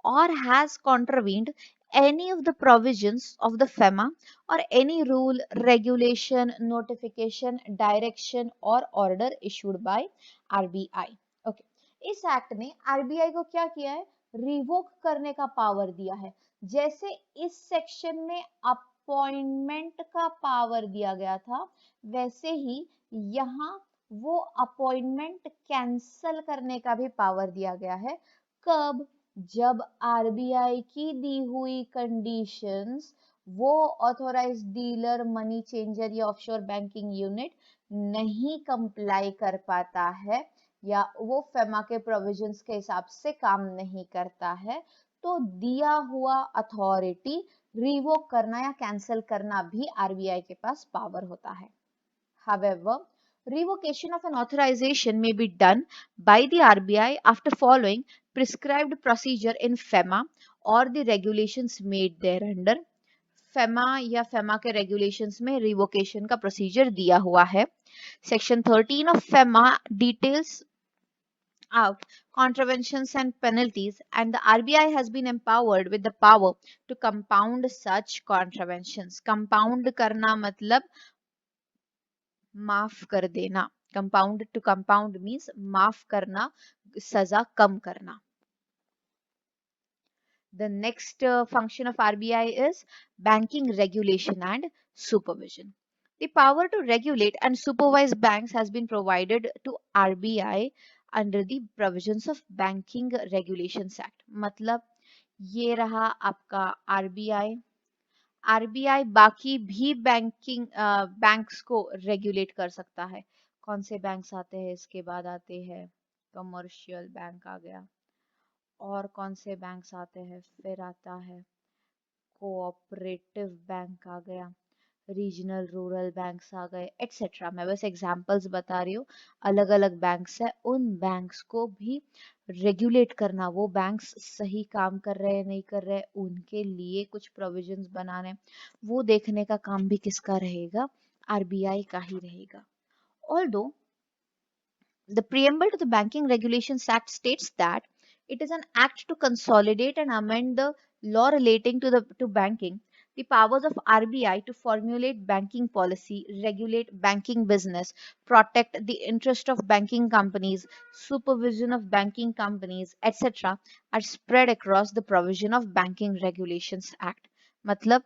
or has contravened any of the provisions of the FEMA or any rule, regulation, notification, direction or order issued by RBI. Okay. इस act ने RBI को क्या किया है, revoke करने का power दिया है। जैसे इस सेक्शन में अपॉइंटमेंट का पावर दिया गया था, वैसे ही यहाँ वो अपॉइंटमेंट कैंसल करने का भी पावर दिया गया है। कब, जब आरबीआई की दी हुई कंडीशंस वो ऑथोराइज्ड डीलर, मनी चेंजर या ऑफशोर बैंकिंग यूनिट नहीं कंप्लाई कर पाता है या वो फेमा के प्रोविजंस के हिसाब से काम नहीं करता है, तो दिया हुआ अथॉरिटी रिवोक करना या कैंसिल करना भी आरबीआई के पास पावर होता है। However, Revocation of an authorization may be done by the RBI after following prescribed procedure in FEMA or the regulations made thereunder. FEMA या FEMA के regulations में revocation का procedure दिया हुआ है. Section 13 of FEMA details out contraventions and penalties, and the RBI has been empowered with the power to compound such contraventions. Compound करना मतलब माफ कर देना. Compound to compound means माफ करना, सजा कम करना. The next function of RBI is banking regulation and supervision. The power to regulate and supervise banks has been provided to RBI under the provisions of Banking Regulations Act. मतलब ये रहा आपका RBI. RBI बाकी भी banks को regulate कर सकता है. कौन से बैंक्स आते हैं इसके बाद? आते हैं कमर्शियल बैंक आ गया, और कौन से बैंक्स आते हैं? फिर आता है कोऑपरेटिव बैंक आ गया, रीजनल रूरल बैंक्स आ गए, एटसेट्रा. मैं बस एग्जांपल्स बता रही हूँ. अलग अलग बैंक्स है, उन बैंक्स को भी रेगुलेट करना, वो बैंक्स सही काम कर रहे हैं नहीं कर रहे, उनके लिए कुछ प्रोविजंस बनाने, वो देखने का काम भी किसका रहेगा? आरबीआई का ही रहेगा. Although the preamble to the Banking Regulations Act states that it is an act to consolidate and amend the law relating to banking, the powers of RBI to formulate banking policy, regulate banking business, protect the interest of banking companies, supervision of banking companies, etc., are spread across the provision of Banking Regulations Act. मतलब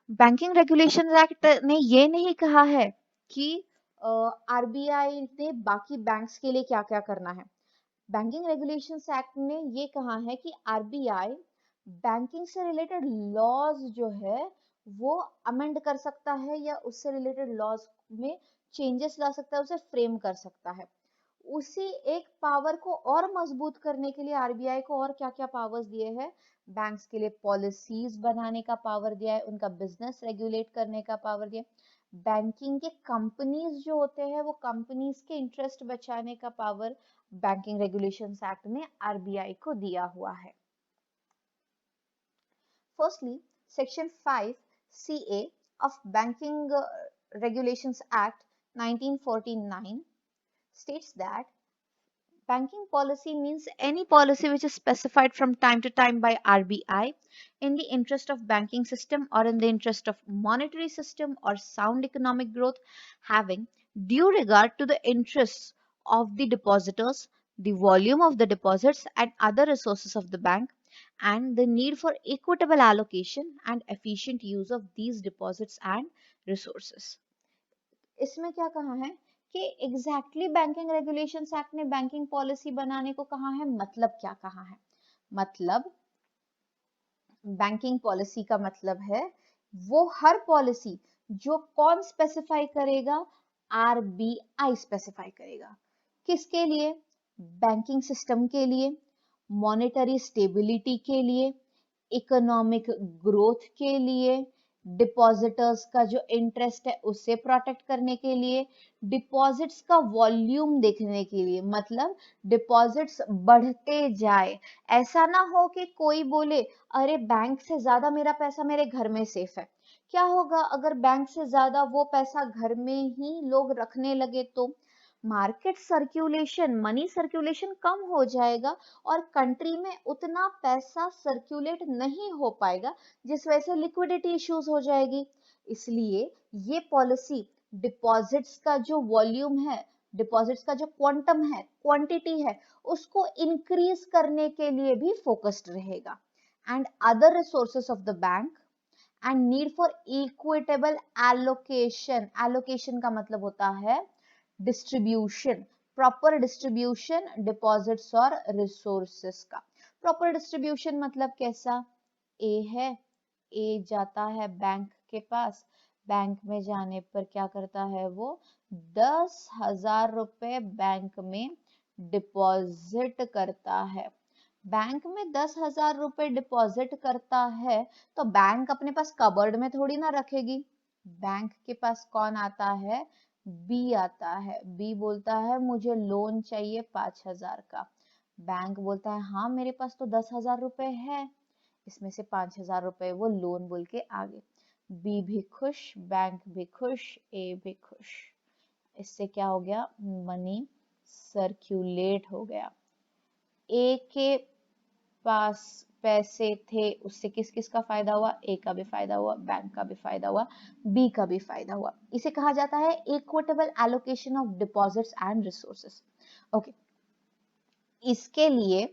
banking regulation act ने ये नहीं कहा है कि RBI ने बाकी banks के लिए क्या क्या करना है. बैंकिंग रेगुलेशंस एक्ट ने ये कहा है कि आरबीआई बैंकिंग से रिलेटेड लॉज जो है वो अमेंड कर सकता है, या उससे रिलेटेड लॉज में चेंजेस ला सकता है, उसे फ्रेम कर सकता है. उसी एक पावर को और मजबूत करने के लिए आरबीआई को और क्या क्या पावर्स दिए हैं? बैंक्स के लिए पॉलिसीज बनाने का पावर दिया है, उनका बिजनेस रेगुलेट करने का पावर दिया है, बैंकिंग के कंपनीज जो होते हैं वो कंपनीज के इंटरेस्ट बचाने का पावर बैंकिंग रेगुलेशंस एक्ट ने आरबीआई को दिया हुआ है. Firstly section 5 CA of Banking Regulations Act 1949 states that banking policy means any policy which is specified from time to time by RBI in the interest of banking system or in the interest of monetary system or sound economic growth, having due regard to the interests of the depositors, the volume of the deposits and other resources of the bank, and the need for equitable allocation and efficient use of these deposits and resources. इसमें क्या कहा है कि exactly banking regulations act ने banking policy बनाने को कहा है. मतलब क्या कहा है? मतलब बैंकिंग पॉलिसी का मतलब है वो हर पॉलिसी जो कौन स्पेसिफाई करेगा? आरबीआई स्पेसिफाई करेगा. किसके लिए? बैंकिंग सिस्टम के लिए, मॉनेटरी स्टेबिलिटी के लिए, इकोनॉमिक ग्रोथ के लिए, डिपॉजिटर्स का जो इंटरेस्ट है उसे प्रोटेक्ट करने के लिए, डिपॉजिट्स का वॉल्यूम देखने के लिए. मतलब डिपॉजिट्स बढ़ते जाए, ऐसा ना हो कि कोई बोले अरे बैंक से ज्यादा मेरा पैसा मेरे घर में सेफ है. क्या होगा अगर बैंक से ज्यादा वो पैसा घर में ही लोग रखने लगे? तो मार्केट सर्कुलेशन, मनी सर्कुलेशन कम हो जाएगा और कंट्री में उतना पैसा सर्कुलेट नहीं हो पाएगा, जिस वजह से लिक्विडिटी इश्यूज हो जाएगी. इसलिए ये पॉलिसी डिपॉजिट्स का जो वॉल्यूम है, डिपॉजिट्स का जो क्वांटम है, क्वांटिटी है, उसको इंक्रीज करने के लिए भी फोकस्ड रहेगा. And other resources of the bank and need for equitable allocation. Allocation का मतलब होता है डिस्ट्रीब्यूशन, प्रॉपर डिस्ट्रीब्यूशन डिपॉजिट्स और रिसोर्सेस का. प्रॉपर डिस्ट्रीब्यूशन मतलब कैसा? ए है, ए जाता है बैंक के पास, बैंक में जाने पर क्या करता है? वो 10,000 रुपए बैंक में डिपॉजिट करता है. बैंक में 10,000 रुपए डिपॉजिट करता है तो बैंक अपने पास कबर्ड में थोड़ी ना रखेगी. बैंक के पास कौन आता है? बी आता है, बी बोलता है मुझे लोन चाहिए 5,000 का। बैंक बोलता है हाँ मेरे पास तो 10,000 रुपए है, इसमें से 5,000 रुपए वो लोन बोल के आगे। बी भी खुश, बैंक भी खुश, ए भी खुश। इससे क्या हो गया, मनी सर्क्यूलेट हो गया। ए के पास पैसे थे, उससे किस किस का फायदा हुआ, ए का भी फायदा हुआ, बैंक का भी फायदा हुआ, बी का भी फायदा हुआ। इसे कहा जाता है equitable allocation of deposits and resources. Okay, इसके लिए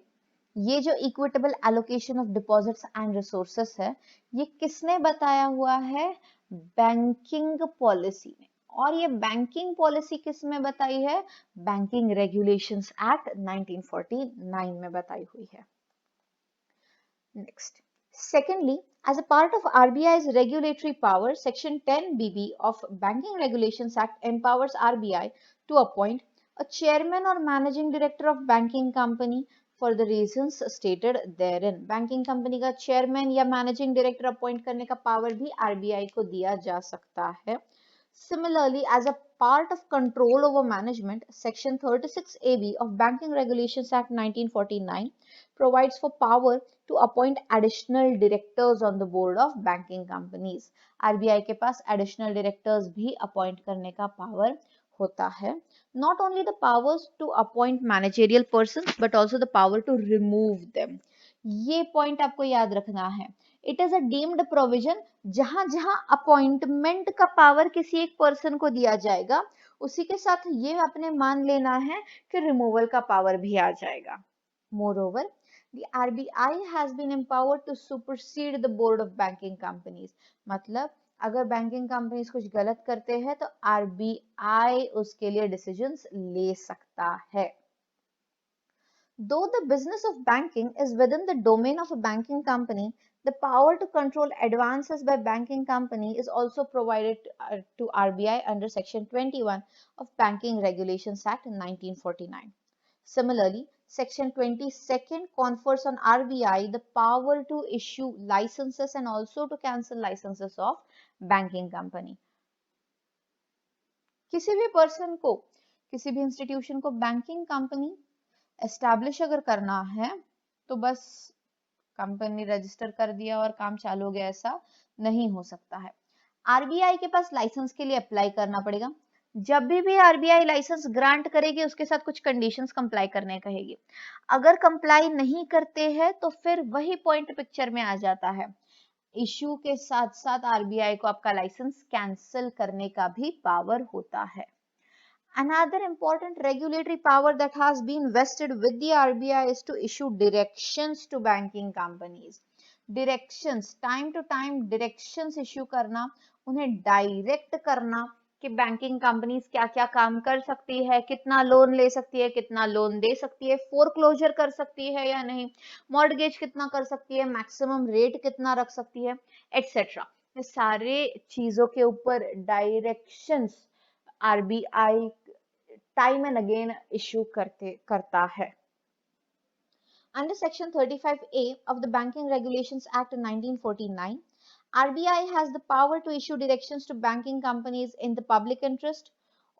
ये जो equitable allocation of deposits and resources है, ये किसने बताया हुआ है, बैंकिंग पॉलिसी में। और ये बैंकिंग पॉलिसी किस में बताई है, बैंकिंग रेगुलेशंस एक्ट 1949 में बताई हुई है। Next. Secondly, as a part of RBI's regulatory power, Section 10BB of Banking Regulations Act empowers RBI to appoint a chairman or managing director of banking company for the reasons stated therein. Banking company का chairman या managing director appoint करने का power भी RBI को दिया जा सकता है. Similarly, as a part of control over management, Section 36AB of Banking Regulations Act 1949 provides for power to appoint additional directors on the board of banking companies. RBI के पास additional directors भी appoint करने का power होता है. Not only the powers to appoint managerial persons but also the power to remove them. ये point आपको याद रखना है. It is a deemed provision जहां जहां अपॉइंटमेंट का पावर किसी एक पर्सन को दिया जाएगा, उसी के साथ ये अपने मान लेना है कि रिमूवल का पावर भी आ जाएगा. Moreover, the RBI has been empowered to supersede the board of banking companies. मतलब अगर बैंकिंग कंपनीज कुछ गलत करते हैं तो RBI उसके लिए डिसीजंस ले सकता है. Though the business of banking is within the domain of a banking company, the power to control advances by banking company is also provided to RBI under Section 21 of Banking Regulations Act 1949. Similarly, Section 22nd confers on RBI the power to issue licenses and also to cancel licenses of banking company. किसी भी person को, किसी भी institution को banking company establish अगर करना है तो बस कंपनी रजिस्टर कर दिया और काम चालू हो गया, ऐसा नहीं हो सकता है. आरबीआई के पास लाइसेंस के लिए अप्लाई करना पड़ेगा. जब भी आरबीआई लाइसेंस ग्रांट करेगी उसके साथ कुछ कंडीशंस कंप्लाई करने कहेगी. अगर कंप्लाई नहीं करते हैं तो फिर वही पॉइंट पिक्चर में आ जाता है. इशू के साथ साथ आरबीआई को आपका लाइसेंस कैंसिल करने का भी पावर होता है. Another important regulatory power that has been vested with the RBI is to issue directions to banking companies. Directions, time to time directions issue करना, उन्हें direct करना कि बैंकिंग कंपनीज क्या क्या काम कर सकती है, कितना लोन ले सकती है, कितना लोन दे सकती है, फोरक्लोजर कर सकती है या नहीं, मॉर्गेज कितना कर सकती है, मैक्सिमम रेट कितना रख सकती है, एटसेट्रा. ये सारे चीजों के ऊपर directions RBI time and again issue करता है. Under Section 35A of the Banking Regulations Act 1949, RBI has the power to issue directions to banking companies in the public interest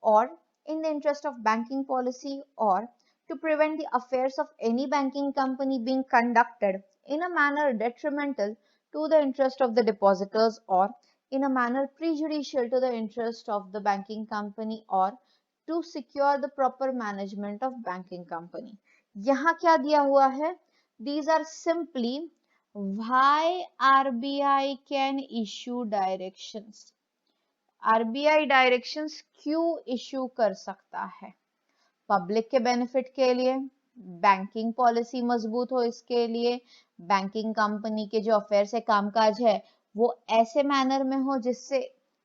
or in the interest of banking policy or to prevent the affairs of any banking company being conducted in a manner detrimental to the interest of the depositors or in a manner prejudicial to the interest of the banking company or to secure the proper management of banking company. यहाँ क्या दिया हुआ है? These are simply why RBI can issue directions. RBI directions क्यों issue कर सकता है? Public के बेनिफिट के लिए, बैंकिंग पॉलिसी मजबूत हो इसके लिए, बैंकिंग कंपनी के जो अफेयर से कामकाज है वो ऐसे मैनर में हो जिससे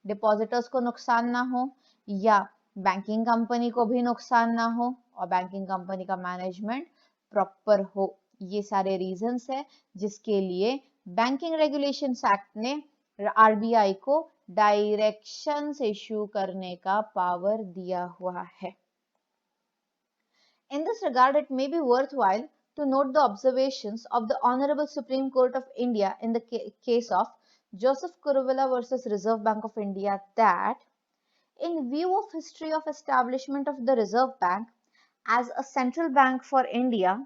डिपॉजिटर्स को नुकसान ना हो या बैंकिंग कंपनी को भी नुकसान ना हो और बैंकिंग कंपनी का मैनेजमेंट प्रॉपर हो. ये सारे रीजंस है जिसके लिए बैंकिंग रेगुलेशंस एक्ट ने आरबीआई को डायरेक्शंस इशू करने का पावर दिया हुआ है. In this regard, it may be worthwhile to note the observations of the Honorable Supreme Court of India in the case of Joseph Kuruvilla versus Reserve Bank of India that In view of history of establishment of the Reserve Bank as a central bank for India,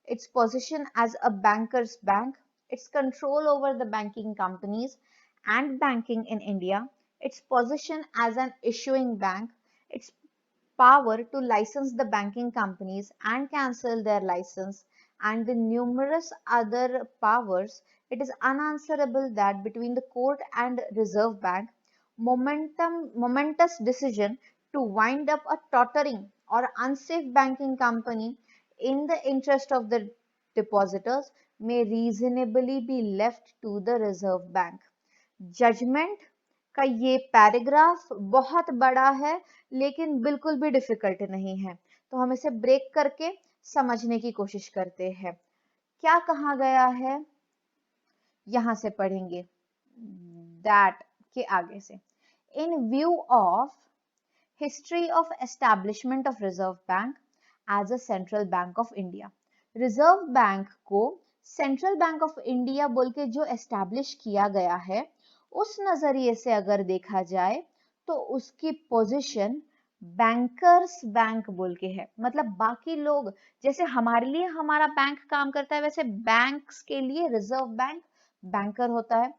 its position as a banker's bank, its control over the banking companies and banking in India, its position as an issuing bank, its power to license the banking companies and cancel their license, and the numerous other powers, it is unanswerable that between the court and Reserve Bank, momentous decision to wind up a tottering or unsafe banking company in the interest of the depositors may reasonably be left to the Reserve Bank. Judgement का ये paragraph बहुत बड़ा है लेकिन बिल्कुल भी difficult नहीं है, तो हम इसे ब्रेक करके समझने की कोशिश करते हैं। क्या कहा गया है, यहां से पढ़ेंगे दैट के आगे से। In view of history of establishment of Reserve Bank as a central bank of India, Reserve Bank को सेंट्रल बैंक ऑफ इंडिया बोल के जो एस्टैब्लिश किया गया है, उस नजरिए से अगर देखा जाए तो उसकी पोजीशन बैंकर्स बैंक बोल के है। मतलब बाकी लोग जैसे हमारे लिए हमारा बैंक काम करता है, वैसे बैंक्स के लिए रिजर्व बैंक बैंकर होता है।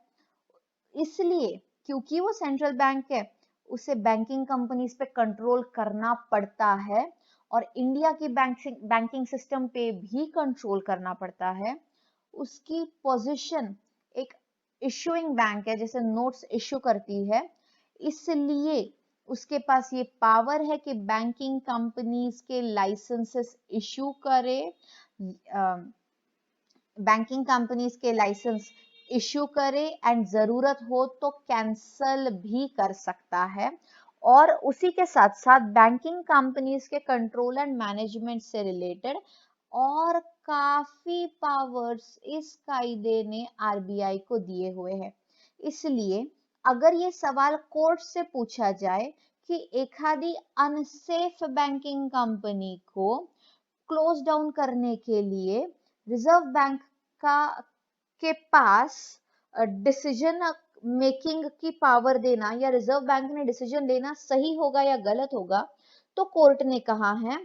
इसलिए क्योंकि वो सेंट्रल बैंक है, उसे बैंकिंग कंपनीज पे कंट्रोल करना पड़ता है और इंडिया की बैंकिंग सिस्टम पे भी कंट्रोल करना पड़ता है। उसकी पोजीशन एक इशूइंग बैंक है, जैसे नोट्स इशू करती है, इसलिए उसके पास ये पावर है कि बैंकिंग कंपनीज के लाइसेंसेस इशू करे, बैंकिंग कंपनीज के लाइसेंस इशू करे एंड जरूरत हो तो कैंसल भी कर सकता है। और उसी के साथ साथ बैंकिंग कंपनीज के कंट्रोल एंड मैनेजमेंट से रिलेटेड और काफी पावर्स इस कायदे ने आरबीआई को दिए हुए हैं। इसलिए अगर ये सवाल कोर्ट से पूछा जाए कि एखादी अनसेफ बैंकिंग कंपनी को क्लोज डाउन करने के लिए रिजर्व बैंक का के पास डिसीजन मेकिंग की पावर देना या रिजर्व बैंक ने डिसीजन लेना सही होगा या गलत होगा, तो कोर्ट ने कहा है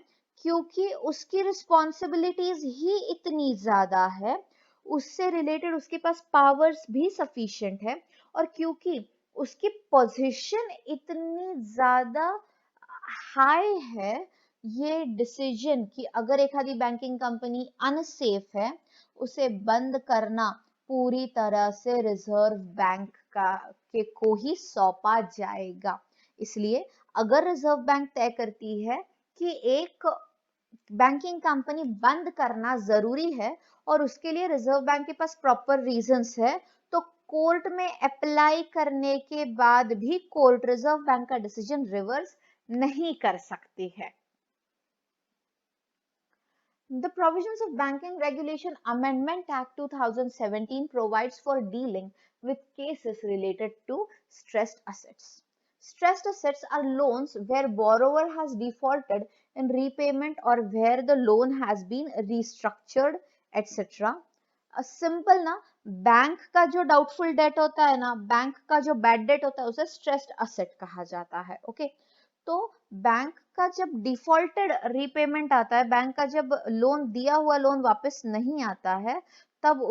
क्योंकि उसकी रिस्पॉन्सिबिलिटीज ही इतनी ज्यादा है, उससे रिलेटेड उसके पास पावर्स भी सफिशिएंट है, और क्योंकि उसकी पोजीशन इतनी ज्यादा हाई है, ये डिसीजन कि अगर एक आधी बैंकिंग कंपनी अनसेफ है उसे बंद करना पूरी तरह से रिजर्व बैंक का के को ही सौंपा जाएगा। इसलिए अगर रिजर्व बैंक तय करती है कि एक बैंकिंग कंपनी बंद करना जरूरी है और उसके लिए रिजर्व बैंक के पास प्रॉपर रीजंस है, तो कोर्ट में अप्लाई करने के बाद भी कोर्ट रिजर्व बैंक का डिसीजन रिवर्स नहीं कर सकती है। The provisions of Banking Regulation Amendment Act 2017 provides for dealing with cases related to stressed assets. Stressed assets are loans where borrower has defaulted in repayment or where the loan has been restructured, etc. Simple ना, bank का जो doubtful debt होता है ना, bank का जो bad debt होता है, उसे स्ट्रेस्ड असेट कहा जाता है। ओके, तो बैंक का जब डिफॉल्टेड रीपेमेंट आता है, बैंक का जब लोन दिया हुआ लोन वापस नहीं आता है, तब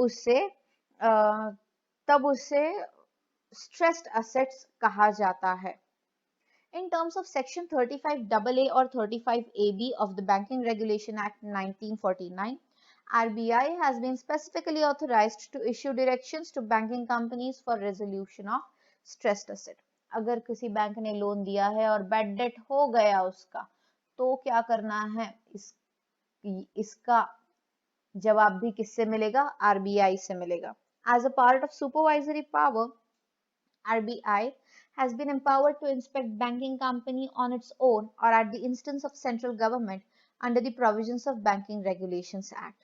उसे स्ट्रेस्ड असेट्स कहा जाता है। In terms of Section 35AA or 35AB of the Banking Regulation Act 1949, RBI has been specifically authorized to issue directions to banking companies for resolution of stressed asset. अगर किसी बैंक ने loan दिया है और bad debt हो गया उसका, तो क्या करना है, इसका जवाब भी किससे मिलेगा, आरबीआई से मिलेगा। As a part of supervisory power, RBI has been empowered to inspect banking company on its own or at the instance of central government under the provisions of Banking Regulations Act.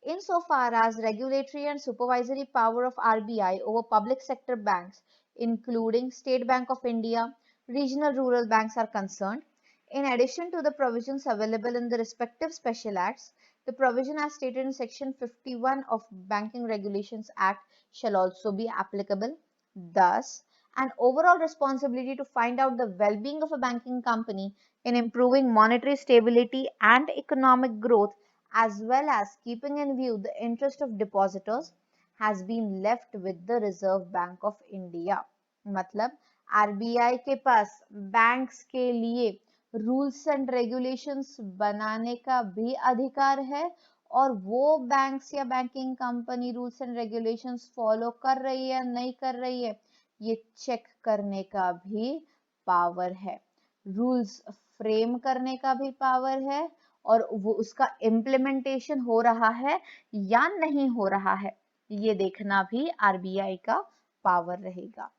Insofar as regulatory and supervisory power of RBI over public sector banks, including State Bank of India, regional rural banks are concerned, in addition to the provisions available in the respective special acts, the provision as stated in Section 51 of Banking Regulations Act shall also be applicable. Thus, and overall responsibility to find out the well-being of a banking company in improving monetary stability and economic growth, as well as keeping in view the interest of depositors, has been left with the Reserve Bank of India. मतलब RBI के पास banks के लिए rules and regulations बनाने का भी अधिकार है, और वो बैंक्स या banking company rules and regulations follow कर रही है नहीं कर रही है, ये चेक करने का भी पावर है। रूल्स फ्रेम करने का भी पावर है, और वो उसका इम्प्लीमेंटेशन हो रहा है या नहीं हो रहा है, ये देखना भी आरबीआई का पावर रहेगा।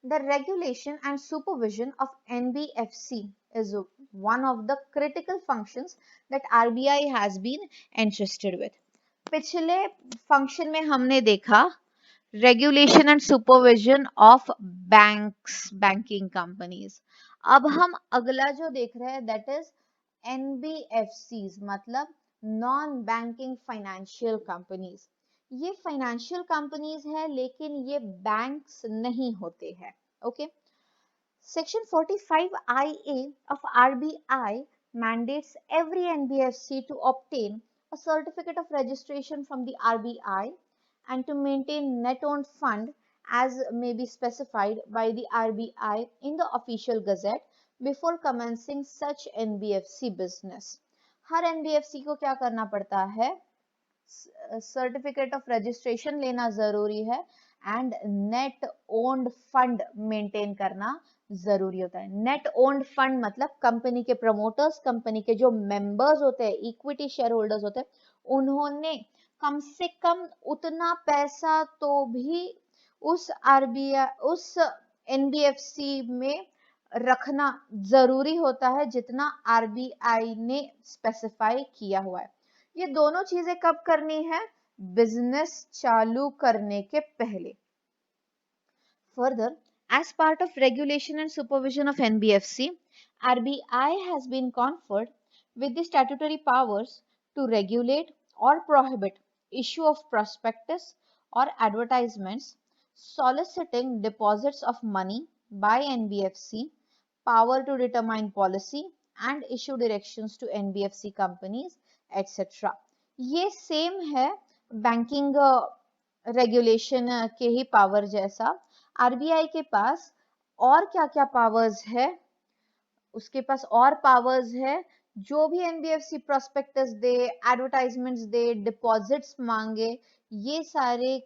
The regulation and supervision of NBFC is one of the critical functions that RBI has been entrusted with. पिछले फंक्शन में हमने देखा regulation and supervision of banks, banking companies. अब हम अगला जो देख रहे हैं दैट इज एनबीएफसीज, मतलब नॉन बैंकिंग फाइनेंशियल कंपनीज। ये फाइनेंशियल कंपनीज है लेकिन ये बैंक्स नहीं होते हैं। Okay, section 45 IA of RBI mandates every NBFC to obtain a certificate of registration from the RBI and to maintain net owned fund as may be specified by the RBI in the official gazette before commencing such NBFC business. Her NBFC को क्या करना पड़ता है, certificate of registration लेना जरूरी है and net owned fund maintain करना जरूरी होता है। नेट ओन्ड फंड मतलब कंपनी के प्रमोटर्स, कंपनी के जो मेंबर्स होते हैं, इक्विटी शेयर होल्डर्स होते हैं, उन्होंने कम से कम उतना पैसा तो भी उस आरबीआई, उस एनबीएफसी में रखना जरूरी होता है जितना आरबीआई ने स्पेसिफाई किया हुआ है। ये दोनों चीजें कब करनी है, बिजनेस चालू करने के पहले। Further, as part of regulation and supervision of NBFC, RBI has been conferred with the statutory powers to regulate or prohibit issue of prospectus or advertisements soliciting deposits of money by NBFC, power to determine policy and issue directions to NBFC companies, etc. ये same है banking regulation के ही power जैसा। RBI के पास और क्या क्या powers है, उसके पास और पावर्स है, जो भी एनबीएफसी प्रोस्पेक्टस दे, एडवर्टाइजमेंट्स दे, डिपॉजिट्स मांगे, ये सारे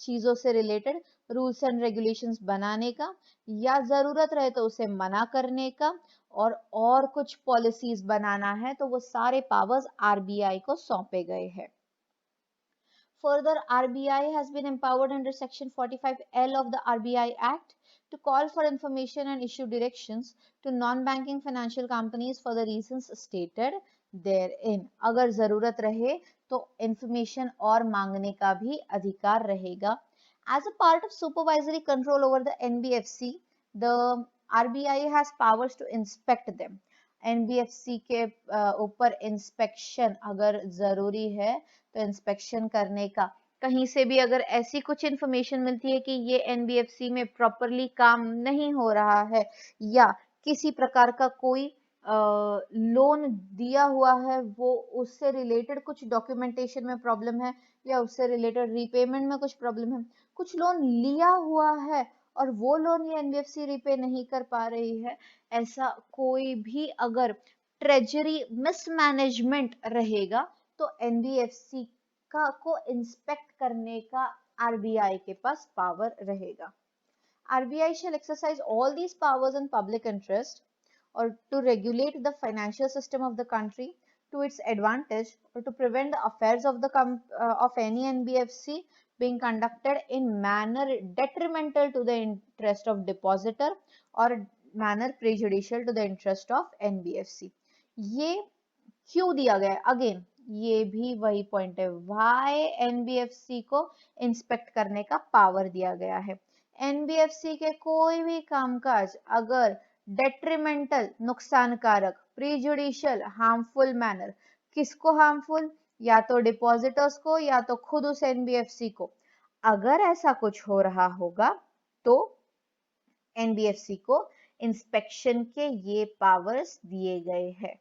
चीजों से रिलेटेड रूल्स एंड रेगुलेशंस बनाने का, या जरूरत रहे तो उसे मना करने का, और कुछ पॉलिसीज बनाना है तो वो सारे पावर्स आरबीआई को सौंपे गए हैं। Further, RBI has been empowered under Section 45L of the RBI Act to call for information and issue directions to non-banking financial companies for the reasons stated therein. अगर जरूरत रहे तो information और मांगने का भी अधिकार रहेगा। As a part of supervisory control over the NBFC, the RBI has powers to inspect them. NBFC के ऊपर इंस्पेक्शन अगर जरूरी है तो इंस्पेक्शन करने का, कहीं से भी अगर ऐसी कुछ इंफॉर्मेशन मिलती है कि ये एनबीएफसी में प्रॉपरली काम नहीं हो रहा है, या किसी प्रकार का कोई लोन दिया हुआ है वो उससे रिलेटेड कुछ डॉक्यूमेंटेशन में प्रॉब्लम है, या उससे रिलेटेड रीपेमेंट में कुछ प्रॉब्लम है, कुछ लोन लिया हुआ है और वो लोन ये एनबीएफसी रीपे नहीं कर पा रही है, ऐसा कोई भी अगर ट्रेजरी मिसमैनेजमेंट रहेगा तो एनबीएफसी का को इंस्पेक्ट करने का आरबीआई के पास पावर रहेगा। RBI shall exercise all these powers in public interest or to regulate the financial system of the country to its advantage, or to prevent the affairs of the of any NBFC being conducted in manner detrimental to the interest of depositor or manner prejudicial to the interest of NBFC. ये क्यों दिया गया है? Again ये भी वही point है, Y NBFC को इंस्पेक्ट करने का पावर दिया गया है। एनबीएफसी के कोई भी कामकाज अगर डेट्रीमेंटल, नुकसानकारक, प्रीजुडिशियल, हार्मफुल मैनर, किसको हार्मफुल, या तो डिपॉजिटर्स को या तो खुद उस एनबीएफसी को, अगर ऐसा कुछ हो रहा होगा तो एनबीएफसी को इंस्पेक्शन के ये पावर्स दिए गए हैं.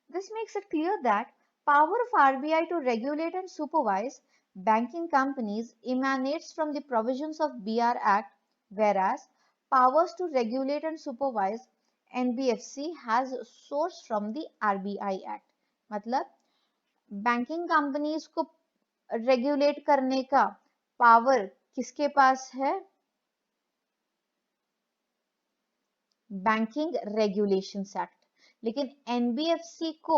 This makes it clear that power of RBI to regulate and supervise banking companies emanates from the provisions of BR Act, whereas powers to regulate and supervise NBFC has source from the RBI Act. मतलब banking companies को regulate करने का power किसके पास है? Banking regulations act. लेकिन NBFC को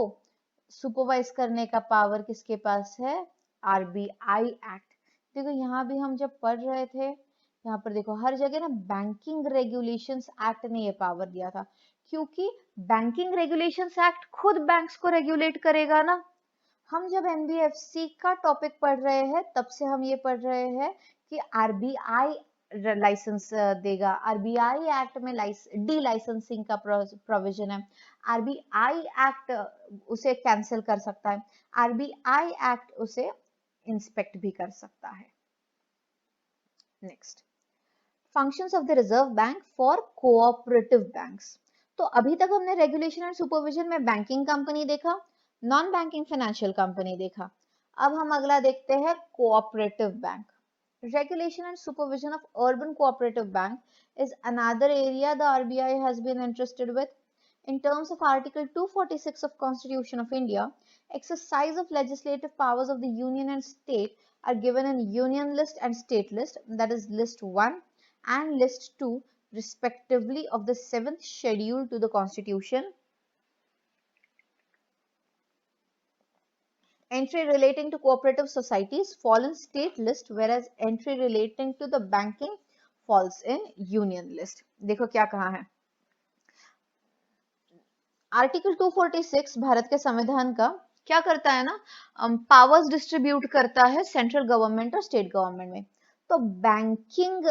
supervise करने का पावर किसके पास है? RBI act. देखो यहाँ भी हम जब पढ़ रहे थे, यहाँ पर देखो हर जगह ना बैंकिंग रेगुलेशंस एक्ट ने ये पावर दिया था, क्योंकि बैंकिंग रेगुलेशंस एक्ट खुद बैंक्स को रेगुलेट करेगा ना. हम जब एनबीएफसी का टॉपिक पढ़ रहे हैं तब से हम ये पढ़ रहे हैं कि आरबीआई लाइसेंस देगा. आरबीआई एक्ट में डी लाइसेंसिंग का प्रोविजन है. आरबीआई एक्ट उसे कैंसिल कर सकता है. आरबीआई एक्ट उसे इंस्पेक्ट भी कर सकता है. Next, functions of the reserve bank for cooperative banks. तो अभी तक हमने रेगुलेशन एंड सुपरविजन में बैंकिंग कंपनी देखा, नॉन बैंकिंग फाइनेंशियल कंपनी देखा. अब हम अगला देखते हैं cooperative bank. Regulation and supervision of urban cooperative bank is another area the RBI has been entrusted with. In terms of Article 246 of Constitution of India, exercise of legislative powers of the union and state are given in Union List and State List, that is List 1 and List 2 respectively of the 7th schedule to the Constitution. Entry relating to cooperative societies fall in state list, whereas entry relating to the banking falls in union list. देखो क्या कहा है. Article 246 Bharat के संविधान का क्या करता है ना, पावर्स डिस्ट्रीब्यूट करता है सेंट्रल गवर्नमेंट और स्टेट गवर्नमेंट में. तो बैंकिंग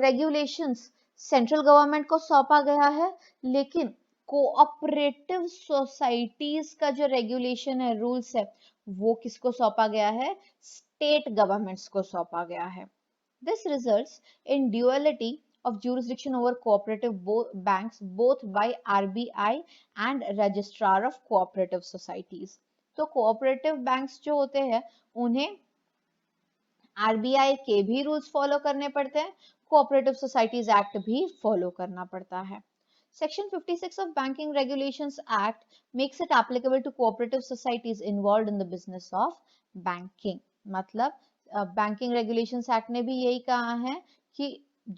रेगुलेशंस सेंट्रल गवर्नमेंट को सौंपा गया है, लेकिन कोऑपरेटिव सोसाइटीज का जो रेगुलेशन है, रूल्स है, वो किसको सौंपा गया है? स्टेट गवर्नमेंट्स को सौंपा गया है. This results in duality of jurisdiction over cooperative banks both by RBI and Registrar of Cooperative Societies. तो cooperative banks जो होते हैं उन्हें RBI के भी रूल्स फॉलो करने पड़ते हैं, कोऑपरेटिव सोसाइटीज एक्ट भी फॉलो करना पड़ता है. Section 56 of Banking Regulations Act makes it applicable to cooperative societies involved in the business of banking. मतलब बैंकिंग रेगुलेशंस एक्ट ने भी यही कहा है कि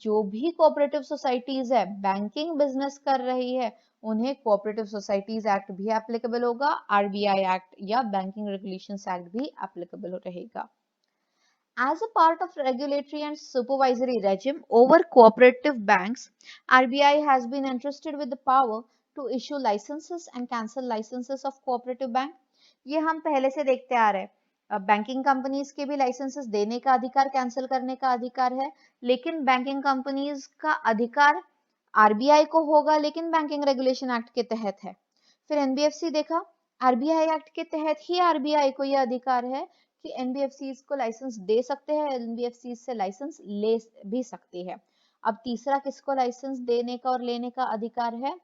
जो भी कोऑपरेटिव सोसाइटीज है बैंकिंग बिजनेस कर रही है, उन्हें कोऑपरेटिव सोसाइटीज एक्ट भी एप्लीकेबल होगा, आरबीआई एक्ट या बैंकिंग रेगुलेशंस एक्ट भी एप्लीकेबल रहेगा. As a part of regulatory and supervisory regime over cooperative banks, RBI has been entrusted with the power to issue licenses and cancel licenses of cooperative bank. ये हम पहले से देखते आ रहे हैं. Banking companies के भी लाइसेंसेस देने का अधिकार, कैंसिल करने का अधिकार है, लेकिन बैंकिंग कंपनीज का अधिकार आरबीआई को होगा, लेकिन बैंकिंग रेगुलेशन एक्ट के तहत है. फिर एनबीएफसी देखा, आरबीआई एक्ट के तहत ही आरबीआई को यह अधिकार है कि एनबीएफसीज को लाइसेंस दे सकते हैं, एनबीएफसी से लाइसेंस ले भी सकती है. अब तीसरा किसको लाइसेंस देने का और लेने का अधिकार है?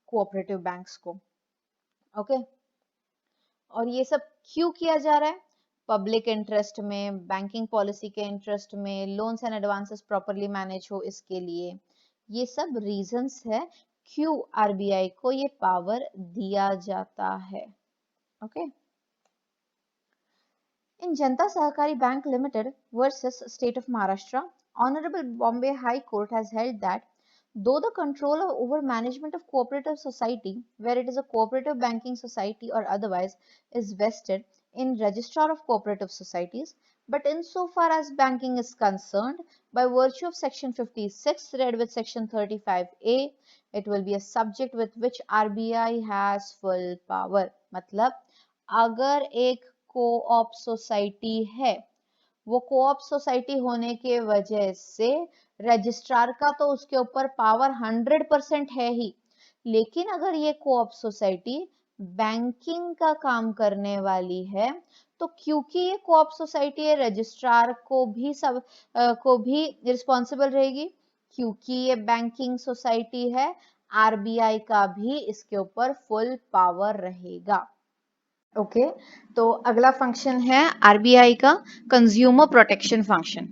कोऑपरेटिव बैंक्स को. ओके, और ये सब क्यों किया जा रहा है? पब्लिक इंटरेस्ट में, बैंकिंग पॉलिसी के इंटरेस्ट में, loans and advances properly manage हो, इसके लिए. ये सब रीजंस है क्यों आरबीआई को ये पावर दिया जाता है. Okay. In Janata Sahakari Bank Limited versus State of Maharashtra, Honorable Bombay High Court has held that though the control over management of cooperative society, where it is a cooperative banking society or otherwise, is vested in Registrar of Cooperative Societies, but insofar as banking is concerned, by virtue of Section 56 read with Section 35A, it will be a subject with which RBI has full power. मतलब अगर एक co-op society है, वो co-op society होने के वजह से registrar का तो उसके ऊपर पावर 100% है ही, लेकिन अगर ये कोऑप सोसाइटी बैंकिंग का काम करने वाली है तो क्योंकि ये कोऑप सोसाइटी है, रजिस्ट्रार को भी रिस्पॉन्सिबल रहेगी। क्योंकि ये बैंकिंग सोसाइटी है, आरबीआई का भी इसके ऊपर फुल पावर रहेगा। ओके तो अगला फंक्शन है आरबीआई का consumer protection function.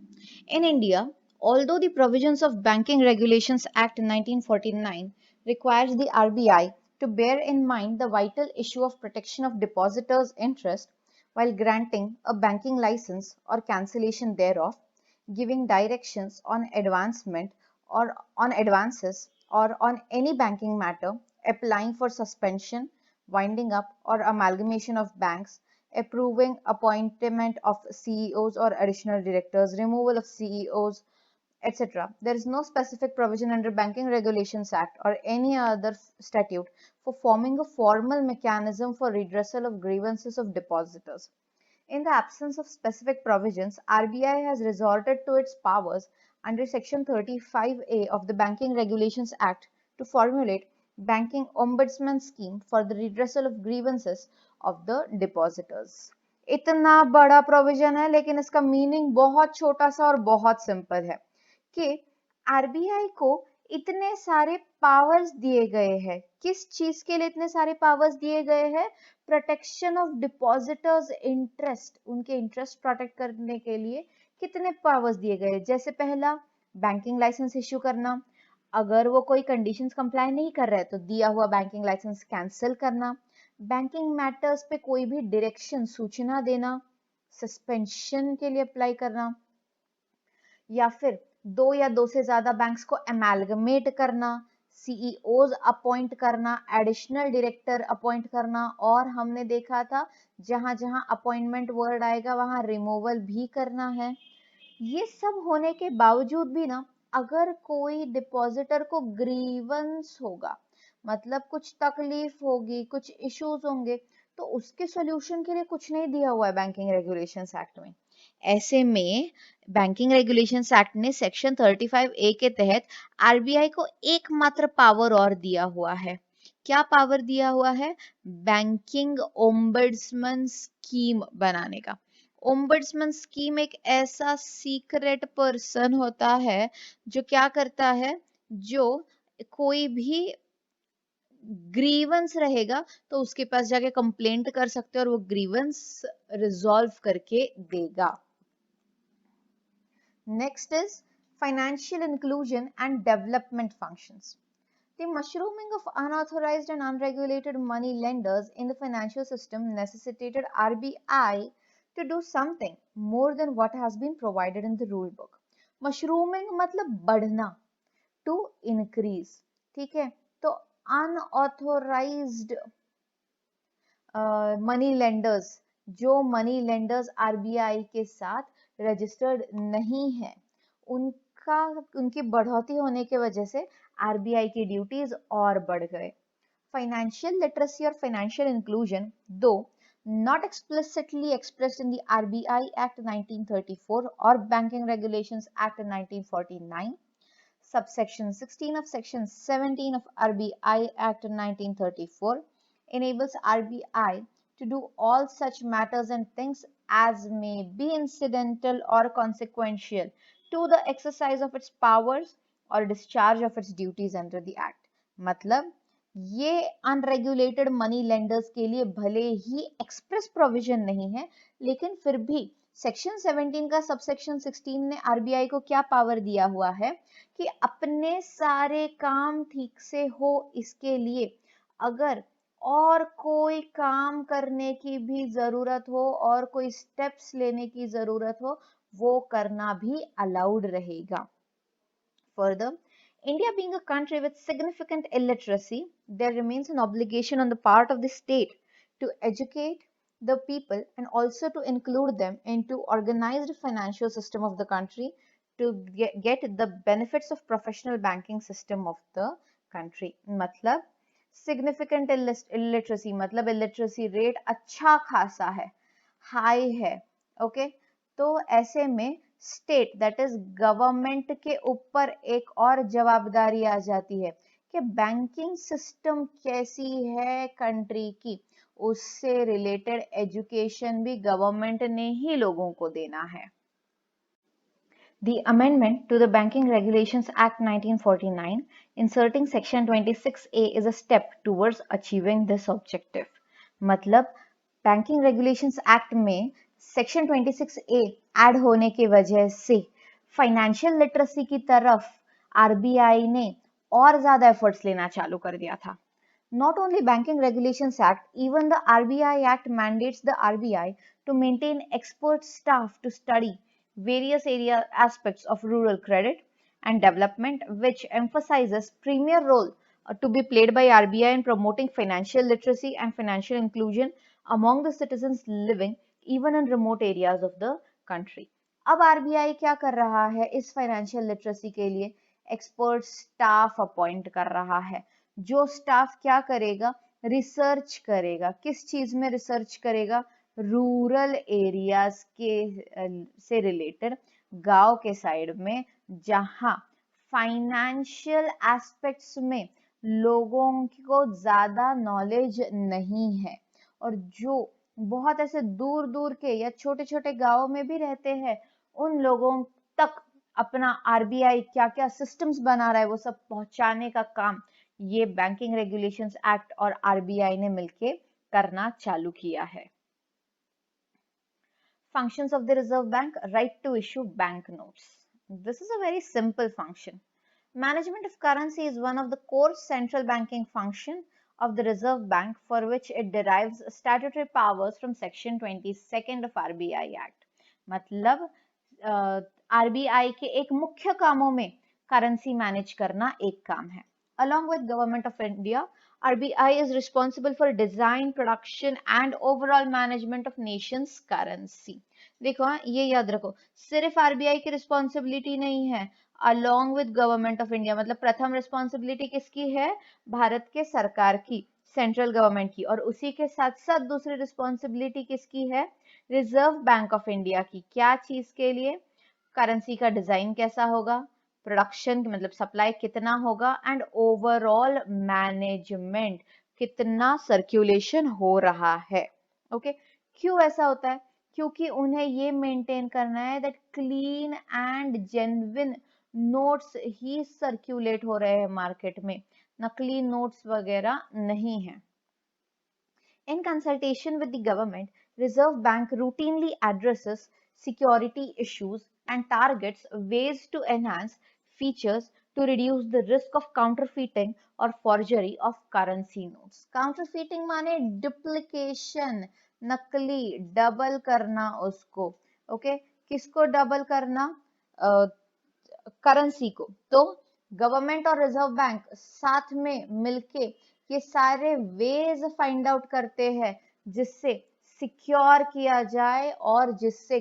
In India, although the provisions of Banking Regulations Act 1949 requires the RBI to bear in mind the vital issue of protection of depositors' interest while granting a banking license or cancellation thereof, giving directions on advancement or on advances or on any banking matter, applying for suspension, winding up or amalgamation of banks, approving appointment of CEOs or additional directors, removal of CEOs, etc. There is no specific provision under Banking Regulations Act or any other statute for forming a formal mechanism for redressal of grievances of depositors. In the absence of specific provisions, RBI has resorted to its powers under Section 35A of the Banking Regulations Act to formulate Banking Ombudsman Scheme for the redressal of grievances of the depositors. इतना बड़ा provision है लेकिन इसका meaning बहुत छोटा सा और बहुत सिंपल है कि आरबीआई को इतने सारे पावर्स दिए गए हैं। किस चीज के लिए इतने सारे पावर्स दिए गए हैं? प्रोटेक्शन ऑफ डिपॉजिटर्स इंटरेस्ट, उनके इंटरेस्ट प्रोटेक्ट करने के लिए कितने पावर्स दिए गए? जैसे पहला, बैंकिंग लाइसेंस इश्यू करना, अगर वो कोई कंडीशंस कंप्लाई नहीं कर रहा है तो दिया हुआ बैंकिंग लाइसेंस कैंसिल करना, बैंकिंग मैटर्स पे कोई भी डायरेक्शन सूचना देना, सस्पेंशन के लिए अप्लाई करना, या फिर दो या दो से ज्यादा बैंक्स को अमेलगमेट करना, सीईओज अपॉइंट करना, एडिशनल डायरेक्टर अपॉइंट करना, और हमने देखा था जहां जहां अपॉइंटमेंट वर्ड आएगा वहां रिमूवल भी करना है। ये सब होने के बावजूद भी ना, अगर कोई डिपॉजिटर को ग्रीवेंस होगा, मतलब कुछ तकलीफ होगी, कुछ इश्यूज होंगे, तो उसके सॉल्यूशन के लिए कुछ नहीं दिया हुआ है बैंकिंग रेगुलेशंस एक्ट में। ऐसे में बैंकिंग रेगुलेशंस एक्ट ने सेक्शन 35A के तहत आरबीआई को एकमात्र पावर और दिया हुआ है। क्या पावर दिया हुआ है? बैंकिंग ओम्बड्समैन स्कीम बनाने का। ओम्बड्समैन स्कीम एक ऐसा सीक्रेट पर्सन होता है जो क्या करता है, जो कोई भी ग्रीवेंस रहेगा तो उसके पास जाके कंप्लेंट कर सकते हैं और वो ग्रीवेंस रिजॉल्व करके देगा। Next is financial inclusion and development functions. The mushrooming of unauthorized and unregulated money lenders in the financial system necessitated RBI to do something more than what has been provided in the rule book. Mushrooming मतलब बढ़ना, to increase, ठीक है? तो unauthorized money lenders, जो money lenders RBI के साथ registered नहीं है, उनकी बढ़ोतरी होने की वजह से आरबीआई की ड्यूटीज और बढ़ गए। फाइनेंशियल लिटरेसी और फाइनेंशियल इंक्लूजन, दो not explicitly expressed in the RBI Act 1934 or Banking Regulations Act 1949, subsection 16 of section 17 of RBI Act 1934 enables RBI to do all such matters and things as may be incidental or consequential to the exercise of its powers or discharge of its duties under the act. मतलब ये unregulated money lenders के लिए भले ही express provision नहीं है, लेकिन फिर भी सेक्शन 17 का सबसेक्शन 16 ने आरबीआई को क्या पावर दिया हुआ है कि अपने सारे काम ठीक से हो, इसके लिए अगर और कोई काम करने की भी जरूरत हो और कोई स्टेप्स लेने की जरूरत हो, वो करना भी अलाउड रहेगा। Further, India being a country with significant illiteracy, there remains an obligation on the part of the state to educate the people and also to include them into organized financial system of the country to get the benefits of professional banking system of the country. मतलब significant illiteracy मतलब illiteracy rate अच्छा खासा है, high है, okay तो ऐसे में state that is government के ऊपर एक और जवाबदारी आ जाती है कि बैंकिंग सिस्टम कैसी है कंट्री की, उससे रिलेटेड एजुकेशन भी गवर्नमेंट ने ही लोगों को देना है। The Amendment to the Banking Regulations Act 1949, inserting Section 26A, is a step towards achieving this objective. मतलब बैंकिंग रेगुलेशंस एक्ट में सेक्शन 26A ऐड होने की वजह से फाइनेंशियल लिटरेसी की तरफ आरबीआई ने और ज्यादा एफर्ट्स लेना चालू कर दिया था। Not only Banking Regulations Act, even the RBI Act mandates the RBI to maintain expert staff to study various area aspects of rural credit and development, which emphasizes premier role to be played by RBI in promoting financial literacy and financial inclusion among the citizens living even in remote areas of the country. अब RBI क्या कर रहा है इस financial literacy के लिए expert staff appoint कर रहा है, जो स्टाफ क्या करेगा, रिसर्च करेगा। किस चीज में रिसर्च करेगा? रूरल एरियाज के से रिलेटेड, गांव के साइड में जहां फाइनेंशियल एस्पेक्ट्स में लोगों को ज्यादा नॉलेज नहीं है और जो बहुत ऐसे दूर दूर के या छोटे छोटे गांवों में भी रहते हैं, उन लोगों तक अपना आरबीआई क्या क्या सिस्टम्स बना रहा है वो सब पहुंचाने का काम ये बैंकिंग रेगुलेशंस एक्ट और आरबीआई ने मिलके करना चालू किया है। Functions of the Reserve Bank: right to issue bank notes. This is a very simple function. Management of currency is one of the core central banking function of the Reserve Bank, for which it derives statutory powers from section 22 of RBI Act. मतलब RBI के एक मुख्य कामों में currency manage करना एक काम है। Along with Government of India, RBI is responsible for design, production and overall management of nation's currency. देखो हाँ, ये याद रखो, सिर्फ आरबीआई की रिस्पॉन्सिबिलिटी नहीं है, along with government of India, मतलब प्रथम रिस्पॉन्सिबिलिटी किसकी है? भारत के सरकार की, सेंट्रल गवर्नमेंट की, और उसी के साथ साथ दूसरी रिस्पॉन्सिबिलिटी किसकी है? रिजर्व बैंक ऑफ इंडिया की। क्या चीज के लिए? करेंसी का डिजाइन कैसा होगा, प्रोडक्शन मतलब सप्लाई कितना होगा, एंड ओवरऑल मैनेजमेंट कितना सर्कुलेशन हो रहा है। ओके, क्यों ऐसा होता है? क्योंकि उन्हें ये मेंटेन करना है that clean and genuine notes he circulate हो रहे हैं मार्केट में, नकली नोट्स वगैरह नहीं है। In consultation with the government, Reserve Bank routinely addresses security issues and targets ways to enhance features to reduce the risk of counterfeiting or forgery of currency notes. Counterfeiting माने duplication, नकली, double करना उसको। Okay, किसको double करना? Currency को। तो government और reserve bank साथ में मिलके ये सारे वेज फाइंड आउट करते हैं जिससे सिक्योर किया जाए और जिससे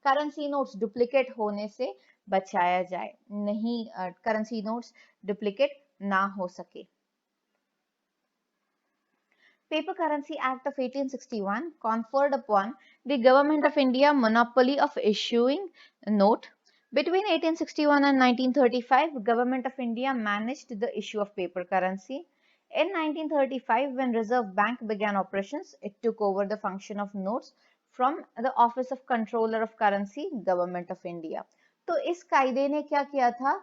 करेंसी नोट्स डुप्लीकेट होने से बचाया जाए, नहीं करेंसी नोट्स डुप्लीकेट ना हो सके। Paper Currency Act of 1861 conferred upon the Government of India monopoly of issuing note. Between 1861 and 1935, Government of India managed the issue of paper currency. In 1935, when Reserve Bank began operations, it took over the function of notes from the Office of Controller of Currency, Government of India. तो इस कायदे ने क्या किया था?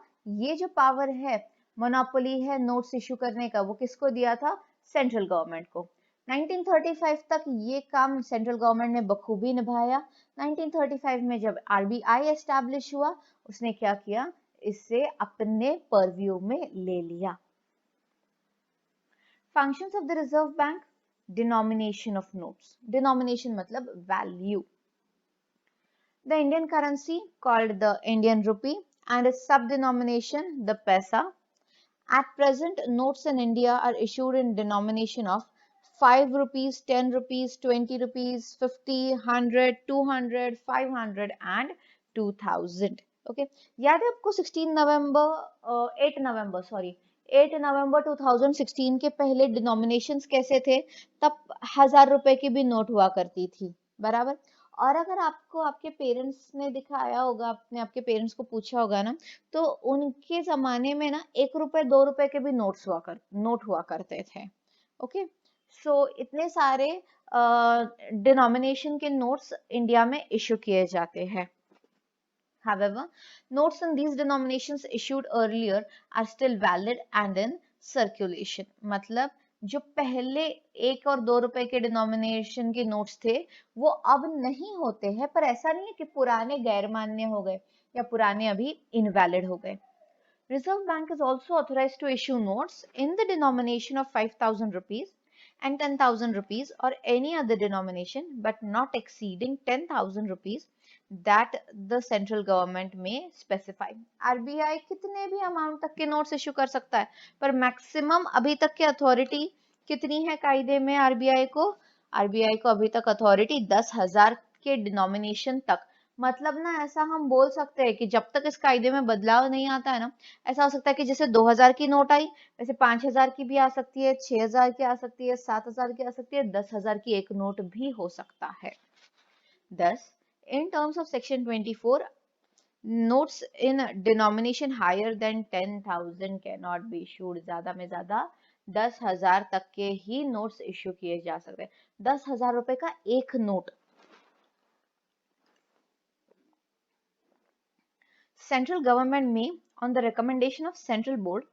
ये जो power है, मोनोपोली है नोट्स इशू करने का, वो किसको दिया था? सेंट्रल गवर्नमेंट को। 1935 तक ये काम सेंट्रल गवर्नमेंट ने बखूबी निभाया। 1935 में जब आरबीआई एस्टैब्लिश हुआ, उसने क्या किया? इसे अपने परव्यू में ले लिया। Functions of the reserve bank: denomination of notes. Denomination मतलब value. The Indian currency, called the Indian rupee, and its sub-denomination, the paisa. At present, notes in India are issued in denomination of 5 rupees, 10 rupees, 20 rupees, 50, 100, 200, 500 and 2000. Okay, याद है आपको 8 नवंबर 2016 के पहले denominations कैसे थे? तब 1000 रुपए की भी नोट हुआ करती थी, बराबर। और अगर आपको आपके पेरेंट्स ने दिखाया होगा, आपने आपके पेरेंट्स को पूछा होगा ना, तो उनके जमाने में ना 1 रुपए 2 रुपए के भी नोट हुआ करते थे। ओके, इतने सारे डिनोमिनेशन के नोट्स इंडिया में इशू किए जाते हैं. However, notes in these denominations issued earlier are still valid and in circulation. मतलब जो पहले 1 और 2 रुपए के डिनोमिनेशन के नोट्स थे वो अब नहीं होते हैं, पर ऐसा नहीं है कि पुराने गैर मान्य हो गए या पुराने अभी इनवैलिड हो गए. Reserve Bank is also authorized to issue notes in the denomination of 5,000 rupees and 10,000 rupees or any other denomination but not exceeding 10,000 rupees that the central government may specify. RBI कितने भी amount तक के notes issue कर सकता है, पर maximum अभी तक की अथॉरिटी कितनी है कायदे में आरबीआई को? आरबीआई को अभी तक अथॉरिटी 10,000 के डिनोमिनेशन तक. मतलब ना ऐसा हम बोल सकते हैं कि जब तक इस कायदे में बदलाव नहीं आता है ना, ऐसा हो सकता है कि जैसे 2,000 की नोट आई वैसे 5,000 की भी आ सकती है, 6,000 की आ सकती है, 7,000 की आ सकती है, 10,000 की एक नोट भी हो सकता है. Thus, in terms of section 24, notes in denomination higher than 10,000 cannot be issued. ज्यादा में ज्यादा 10,000 तक के ही नोट्स इश्यू किए जा सकते हैं. 10,000 रुपए का एक note. Central government may, on the recommendation of central board,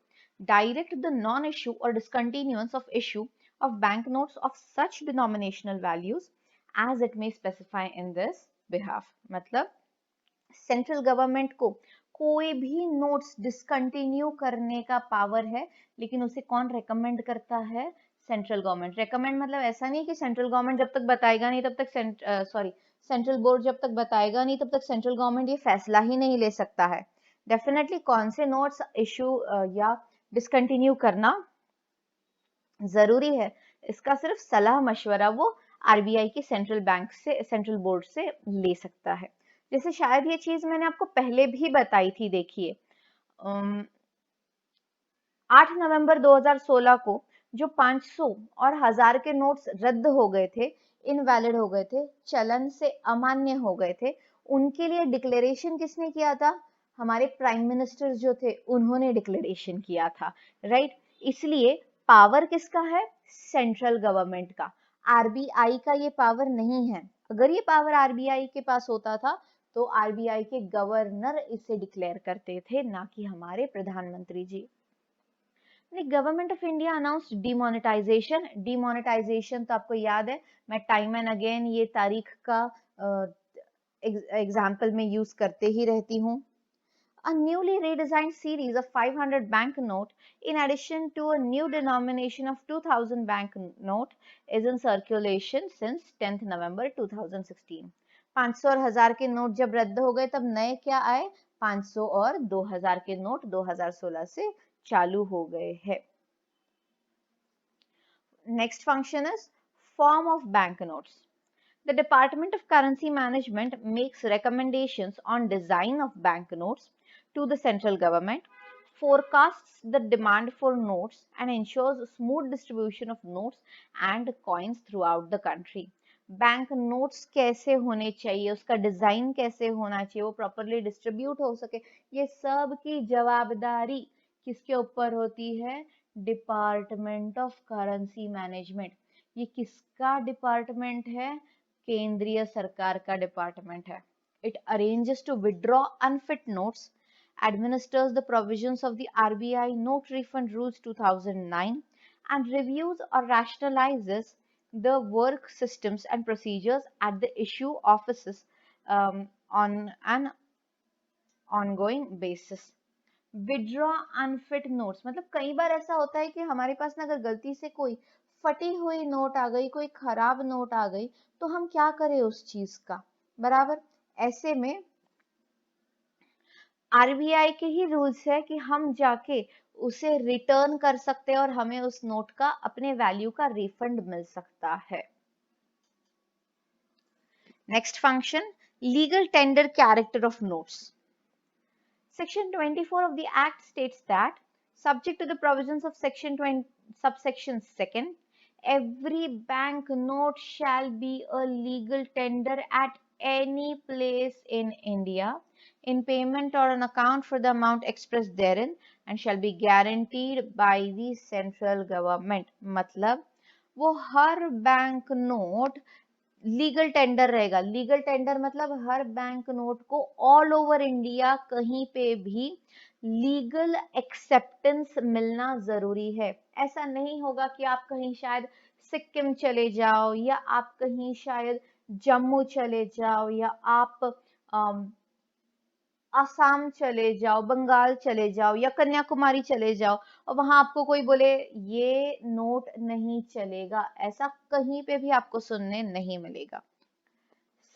direct the non-issue or discontinuance of issue of banknotes of such denominational values as it may specify in this behalf. मतलब central government को कोई भी notes discontinue करने का power है, लेकिन उसे कौन रेकमेंड करता है? Central government. रेकमेंड मतलब ऐसा नहीं कि सेंट्रल गवर्नमेंट जब तक बताएगा नहीं तब तक सेंट्रल बोर्ड जब तक बताएगा नहीं तब तक सेंट्रल गवर्नमेंट ये फैसला ही नहीं ले सकता है. डेफिनेटली कौन से नोट्स इशू या डिसकंटिन्यू करना जरूरी है, इसका सिर्फ सलाह मशवरा वो आरबीआई के सेंट्रल बैंक से, सेंट्रल बोर्ड से ले सकता है. जैसे शायद ये चीज मैंने आपको पहले भी बताई थी. देखिए 8 नवंबर 2016 को जो 500 और 1000 के नोट्स रद्द हो गए थे, इनवैलिड हो गए थे, चलन से अमान्य हो गए थे, उनके लिए डिक्लेरेशन किसने किया था? हमारे प्राइम मिनिस्टर जो थे उन्होंने डिक्लेरेशन किया था. राइट. इसलिए पावर किसका है? सेंट्रल गवर्नमेंट का. आरबीआई का ये पावर नहीं है. अगर ये पावर आरबीआई के पास होता था तो आरबीआई के गवर्नर इसे डिक्लेयर करते थे, ना कि हमारे प्रधानमंत्री ji. Government of India announced demonetization. Demonetization तो आपको याद है, मैं टाइम एंड अगेन ये तारीख का एग्जाम्पल में यूज करते ही रहती हूँ. A newly redesigned series of 500 banknote in addition to a new denomination of 2,000 banknote is in circulation since 10th November 2016. 500 और 1000 के नोट जब रद्द हो गए तब नए क्या आए? 500 और 2000 के नोट 2016 से चालू हो गए हैं. Next function is form of banknotes. The Department of Currency Management makes recommendations on design of banknotes to the central government, forecasts the demand for notes, and ensures smooth distribution of notes and coins throughout the country. Bank notes कैसे होने चाहिए, उसका design कैसे होना चाहिए, वो properly distribute हो सके, ये सब की जवाबदारी किसके ऊपर होती है? Department of currency management. ये किसका डिपार्टमेंट है? केंद्रीय सरकार का डिपार्टमेंट है. It arranges to withdraw unfit notes, administers the provisions of the RBI Note Refund Rules 2009, and reviews or rationalizes the work systems and procedures at the issue offices on an ongoing basis. Withdraw unfit notes मतलब कई बार ऐसा होता है कि हमारे पास ना अगर गलती से कोई फटी हुई नोट आ गई, कोई खराब नोट आ गई, तो हम क्या करें उस चीज का? बराबर. ऐसे में आरबीआई के ही रूल्स है कि हम जाके उसे रिटर्न कर सकते हैं और हमें उस नोट का अपने वैल्यू का रिफंड मिल सकता है. Next function, legal tender character of notes. Section 24 of the Act states that, subject to the provisions of Section 20, subsection 2nd, every bank note shall be a legal tender at any place in India in payment or on account for the amount expressed therein and shall be guaranteed by the central government. मतलब वो हर bank note legal tender रहेगा। Legal tender मतलब हर bank note को all over India कहीं पे भी legal acceptance मिलना जरूरी है। ऐसा नहीं होगा कि आप कहीं शायद सिक्किम चले जाओ, या आप कहीं शायद जम्मू चले जाओ, या आप आसाम चले जाओ, बंगाल चले जाओ, या कन्याकुमारी चले जाओ और वहां आपको कोई बोले ये नोट नहीं चलेगा, ऐसा कहीं पे भी आपको सुनने नहीं मिलेगा।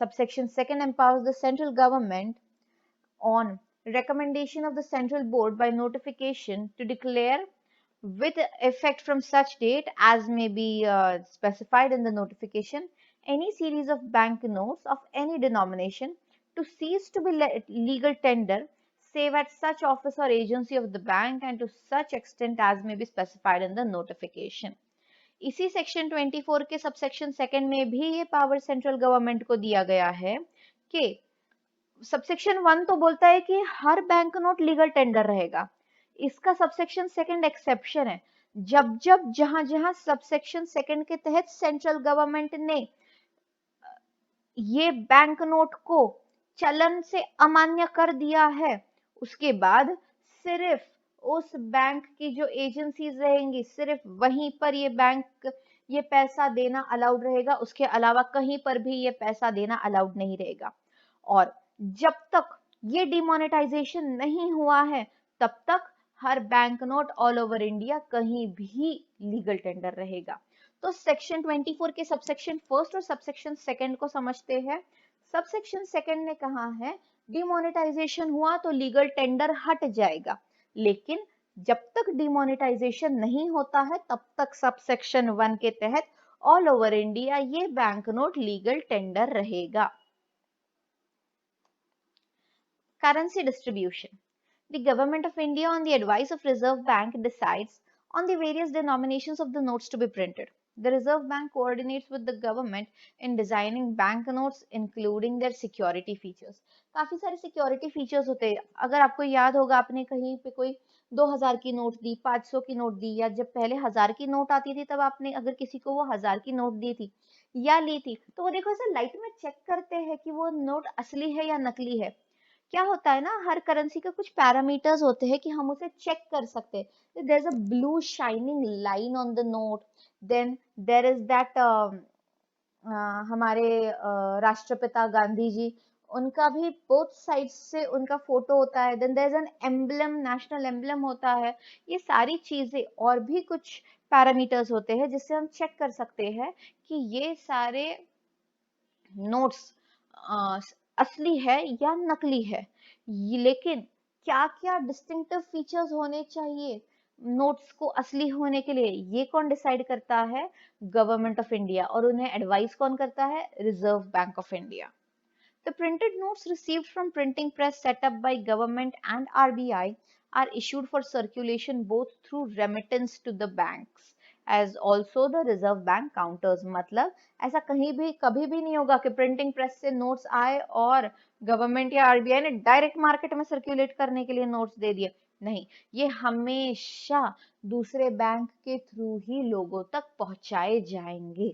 Subsection 2 empowers the central government on recommendation of the central board by notification to declare with effect from such date as may be specified in the notification any series of bank notes of any denomination to cease to be legal tender save at such office or agency of the bank and to such extent as may be specified in the notification. इसी section 24 के subsection second में भी ये power central government को दिया गया है कि सबसेक्शन 1 तो बोलता है कि हर बैंक नोट लीगल टेंडर रहेगा। इसका सबसेक्शन सेकंड एक्सेप्शन है, जब जब जहां जहां सबसेक्शन सेकंड के तहत सेंट्रल गवर्नमेंट ने ये बैंक नोट को चलन से अमान्य कर दिया है, उसके बाद सिर्फ उस बैंक की जो एजेंसीज रहेंगी सिर्फ वहीं पर ये पैसा देना अलाउड रहेगा, उसके अलावा कहीं पर भी ये पैसा देना अलाउड नहीं रहेगा। और जब तक ये डिमोनेटाइजेशन नहीं हुआ है तब तक हर bank note all over India कहीं भी लीगल टेंडर रहेगा। तो सेक्शन 24 के सबसेक्शन फर्स्ट और सबसेक्शन सेकंड को समझते हैं। सबसेक्शन सेकंड ने कहा है डिमोनेटाइजेशन हुआ तो लीगल टेंडर हट जाएगा, लेकिन जब तक डिमोनेटाइजेशन नहीं होता है तब तक सबसेक्शन 1 के तहत ऑल ओवर इंडिया ये बैंक नोट लीगल टेंडर रहेगा। Currency distribution. The Government of India, on the advice of Reserve Bank, decides on the various denominations of the notes to be printed. The Reserve Bank coordinates with the government in designing bank notes, including their security features. काफी सारे security features होते हैं। अगर आपको याद होगा, आपने कहीं पे कोई 2000 की नोट दी, 500 की नोट दी, या जब पहले 1000 की नोट आती थी तब आपने अगर किसी को वो 1000 की नोट दी थी या ली थी, तो वो देखो ऐसा लाइट में चेक करते हैं कि वो नोट असली है या नकली है। क्या होता है ना, हर करेंसी के कुछ पैरामीटर्स होते हैं कि हम उसे चेक कर सकते हैं। There is a blue shining line on the note, then there is that हमारे राष्ट्रपिता गांधी जी, उनका भी बोथ साइड से उनका फोटो होता है, then there is an emblem, national emblem होता है। ये सारी चीजें और भी कुछ पैरामीटर्स होते हैं जिससे हम चेक कर सकते हैं कि ये सारे नोट्स असली है या नकली है। लेकिन क्या क्या डिस्टिंक्टिव फीचर्स होने चाहिए नोट्स को असली होने के लिए, ये कौन डिसाइड करता है? Government of India. और उन्हें एडवाइस कौन करता है? Reserve bank of India. The printed notes received from printing press set up by government and RBI are issued for circulation both through remittance to the banks as also the reserve bank counters। मतलब ऐसा कहीं भी कभी भी नहीं होगा कि printing press से नोट्स आए और गवर्नमेंट या आरबीआई ने डायरेक्ट मार्केट में सर्कुलेट करने के लिए नोट्स दे दिए। नहीं, ये हमेशा दूसरे बैंक के थ्रू ही लोगों तक पहुंचाए जाएंगे।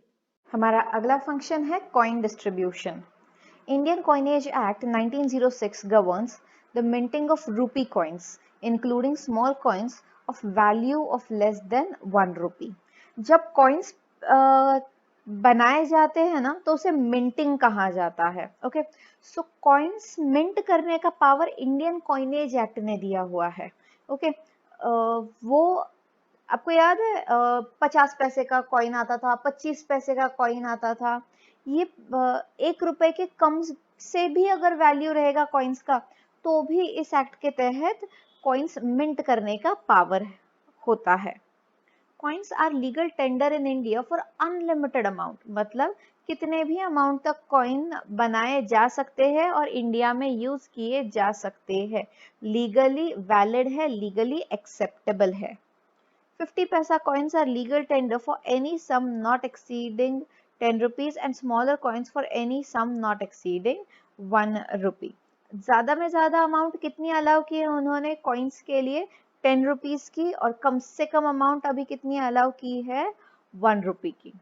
हमारा अगला फंक्शन है coin distribution. Indian Coinage Act 1906 governs the minting of rupee coins, including small coins of value of less than 1 rupee। जब coins बनाए जाते हैं ना तो उसे minting कहा जाता है। ओके, सो coins mint करने का पावर इंडियन कॉइनेज एक्ट ने दिया हुआ है। ओके, वो आपको याद है 50 पैसे का कॉइन आता था, 25 पैसे का कॉइन आता था। ये 1 रुपए के कम से भी अगर वैल्यू रहेगा कॉइन्स का तो भी इस एक्ट के तहत कॉइन्स मिंट करने का पावर होता है। Coins are legal tender in India for unlimited amount, मतलब कितने भी अमाउंट तक कॉइन बनाए जा सकते हैं और इंडिया में यूज किए जा सकते हैं। लीगली वैलिड है, लीगली एक्सेप्टेबल है। 50 paisa coins are legal tender for any sum not exceeding 10 rupees and smaller coins for any sum not exceeding 1 rupee। ज्यादा में ज्यादा अमाउंट कितनी अलाउ की है उन्होंने कॉइन्स के लिए? 10 रुपीज की। और कम से कम अमाउंट अभी कितनी अलाउ की है? 1 rupee की.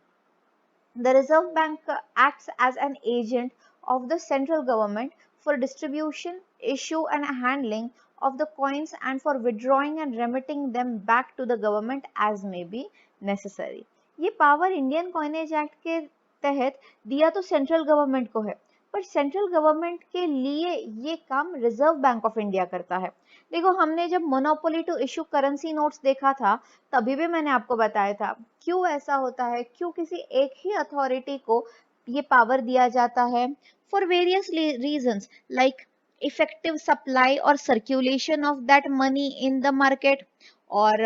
The Reserve Bank acts as an agent of the central government for distribution, issue and handling of the coins and for withdrawing and remitting them back to the government as may be necessary. ये power Indian coinage act के तहत दिया तो central government को है, पर central government के लिए ये काम रिजर्व बैंक ऑफ इंडिया करता है. देखो, हमने जब monopoly to issue currency notes देखा था, तभी भी मैंने आपको बताया था क्यों ऐसा होता है, क्यों किसी एक ही अथॉरिटी को ये पावर दिया जाता है. For various reasons like effective supply or circulation of that money in the market, or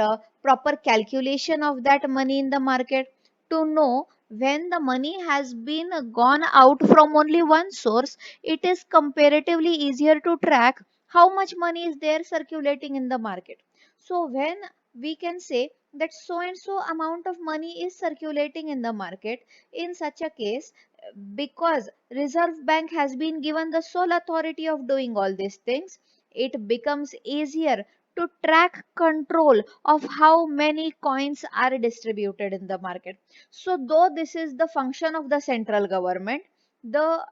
proper calculation of that money in the market, to know when the money has been gone out from only one source. It is comparatively easier to track how much money is there circulating in the market. So when we can say that so and so amount of money is circulating in the market, in such a case, because reserve bank has been given the sole authority of doing all these things, it becomes easier to track control of how many coins are distributed in the market. So though this is the function of the central government, the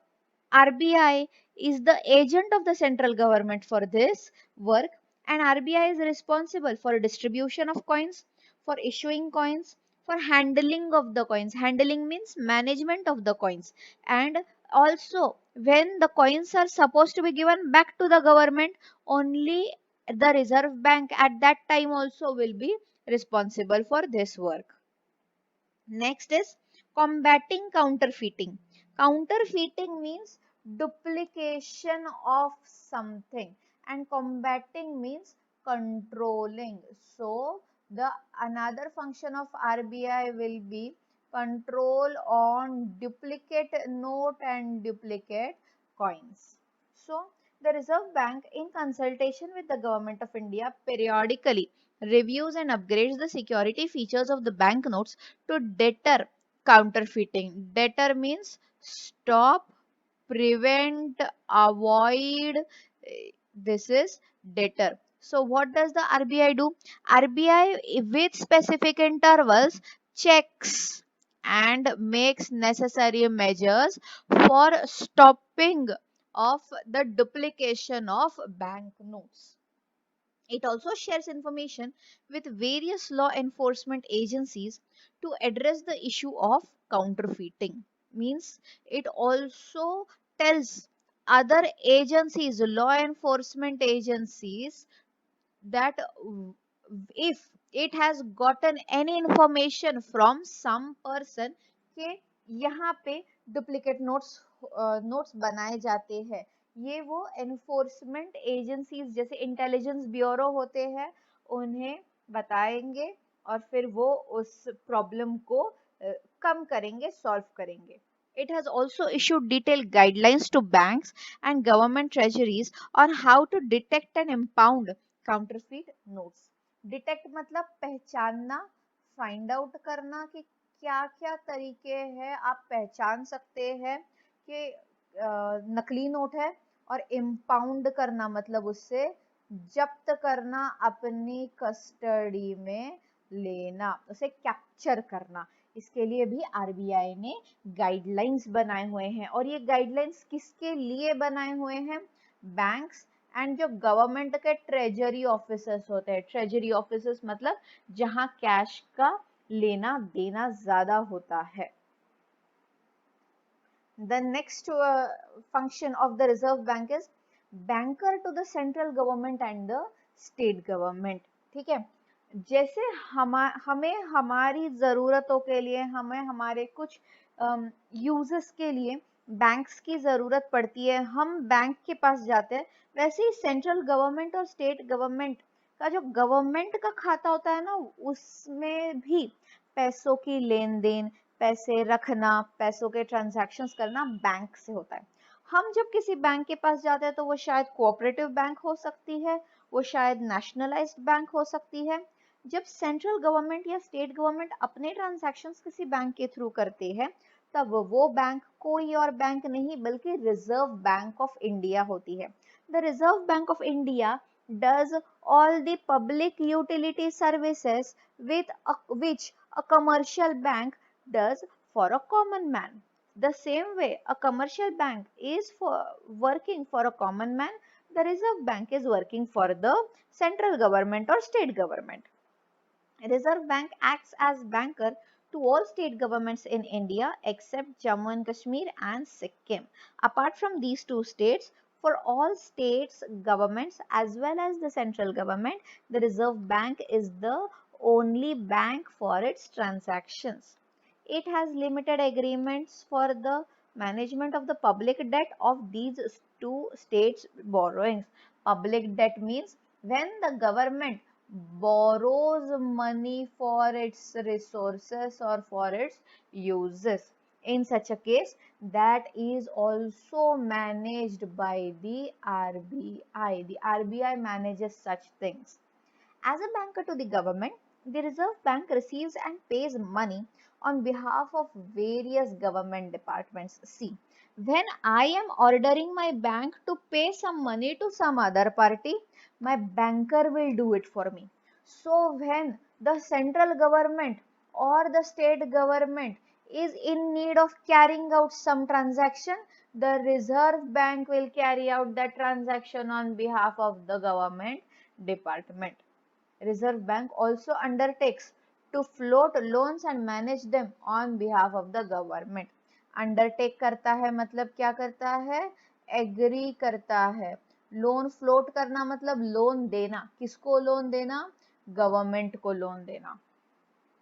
RBI is the agent of the central government for this work, and RBI is responsible for distribution of coins, for issuing coins, for handling of the coins. Handling means management of the coins. And also, when the coins are supposed to be given back to the government, only the Reserve Bank at that time also will be responsible for this work. Next is combating counterfeiting. Counterfeiting means duplication of something, and combating means controlling. So the another function of RBI will be control on duplicate note and duplicate coins. So the Reserve Bank, in consultation with the Government of India, periodically reviews and upgrades the security features of the banknotes to deter counterfeiting. Deter means stop, prevent, avoid. This is deter. So what does the RBI do? RBI with specific intervals checks and makes necessary measures for stopping of the duplication of banknotes. It also shares information with various law enforcement agencies to address the issue of counterfeiting. Means it also tells other agencies, law enforcement agencies, that if it has gotten any information from some person कि यहाँ पे duplicate notes बनाए जाते हैं, ये वो enforcement agencies जैसे intelligence bureau होते हैं, उन्हें बताएंगे और फिर वो उस प्रॉब्लम को कम करेंगे, सॉल्व करेंगे. It has also issued detailed guidelines to banks and government treasuries on how to detect and impound counterfeit notes. Detect मतलब पहचानना, find out करना कि क्या क्या तरीके हैं आप पहचान सकते हैं कि नकली नोट है, और impound करना मतलब उससे जब्त करना, अपनी कस्टडी में लेना, उसे कैप्चर करना. इसके लिए भी आरबीआई ने गाइडलाइंस बनाए हुए हैं, और ये गाइडलाइंस किसके लिए बनाए हुए हैं? बैंक्स एंड जो गवर्नमेंट के ट्रेजरी ऑफिसर्स होते हैं. ट्रेजरी ऑफिसर्स मतलब जहां कैश का लेना देना ज्यादा होता है. The next function of the Reserve Bank is banker to the central government and the state government. ठीक है, जैसे हमें हमारी ज़रूरतों के लिए, हमें हमारे कुछ यूजेस के लिए बैंक्स की ज़रूरत पड़ती है, हम बैंक के पास जाते हैं, वैसे ही सेंट्रल गवर्नमेंट और स्टेट गवर्नमेंट का जो गवर्नमेंट का खाता होता है ना, उसमें भी पैसों की लेन देन, पैसे रखना, पैसों के ट्रांजैक्शंस करना बैंक से होता है. हम जब किसी बैंक के पास जाते हैं तो वो शायद कोऑपरेटिव बैंक हो सकती है, वो शायद नेशनलाइज्ड बैंक हो सकती है. जब सेंट्रल गवर्नमेंट या स्टेट गवर्नमेंट अपने ट्रांजैक्शंस किसी बैंक के थ्रू करते हैं, तब वो बैंक कोई और बैंक नहीं बल्कि रिजर्व बैंक ऑफ इंडिया होती है. The reserve bank of India does all the public utility services with which a commercial bank does for a common man. The same way a commercial bank is for working for a common man, the Reserve Bank is working for the central government or state government. Reserve Bank acts as banker to all state governments in India except Jammu and Kashmir and Sikkim. Apart from these two states, for all states governments as well as the central government, the Reserve Bank is the only bank for its transactions. It has limited agreements for the management of the public debt of these two states' borrowings. Public debt means when the government borrows money for its resources or for its uses. In such a case, that is also managed by the RBI. The RBI manages such things. As a banker to the government, the Reserve Bank receives and pays money on behalf of various government departments. See, when I am ordering my bank to pay some money to some other party, my banker will do it for me. So, when the central government or the state government is in need of carrying out some transaction, the Reserve Bank will carry out that transaction on behalf of the government department. Reserve Bank also undertakes to float loans and manage them on behalf of the government. Undertake करता है मतलब क्या करता है? Agree करता है. Loan float करना मतलब लोन देना. किसको लोन देना? गवर्नमेंट को लोन देना.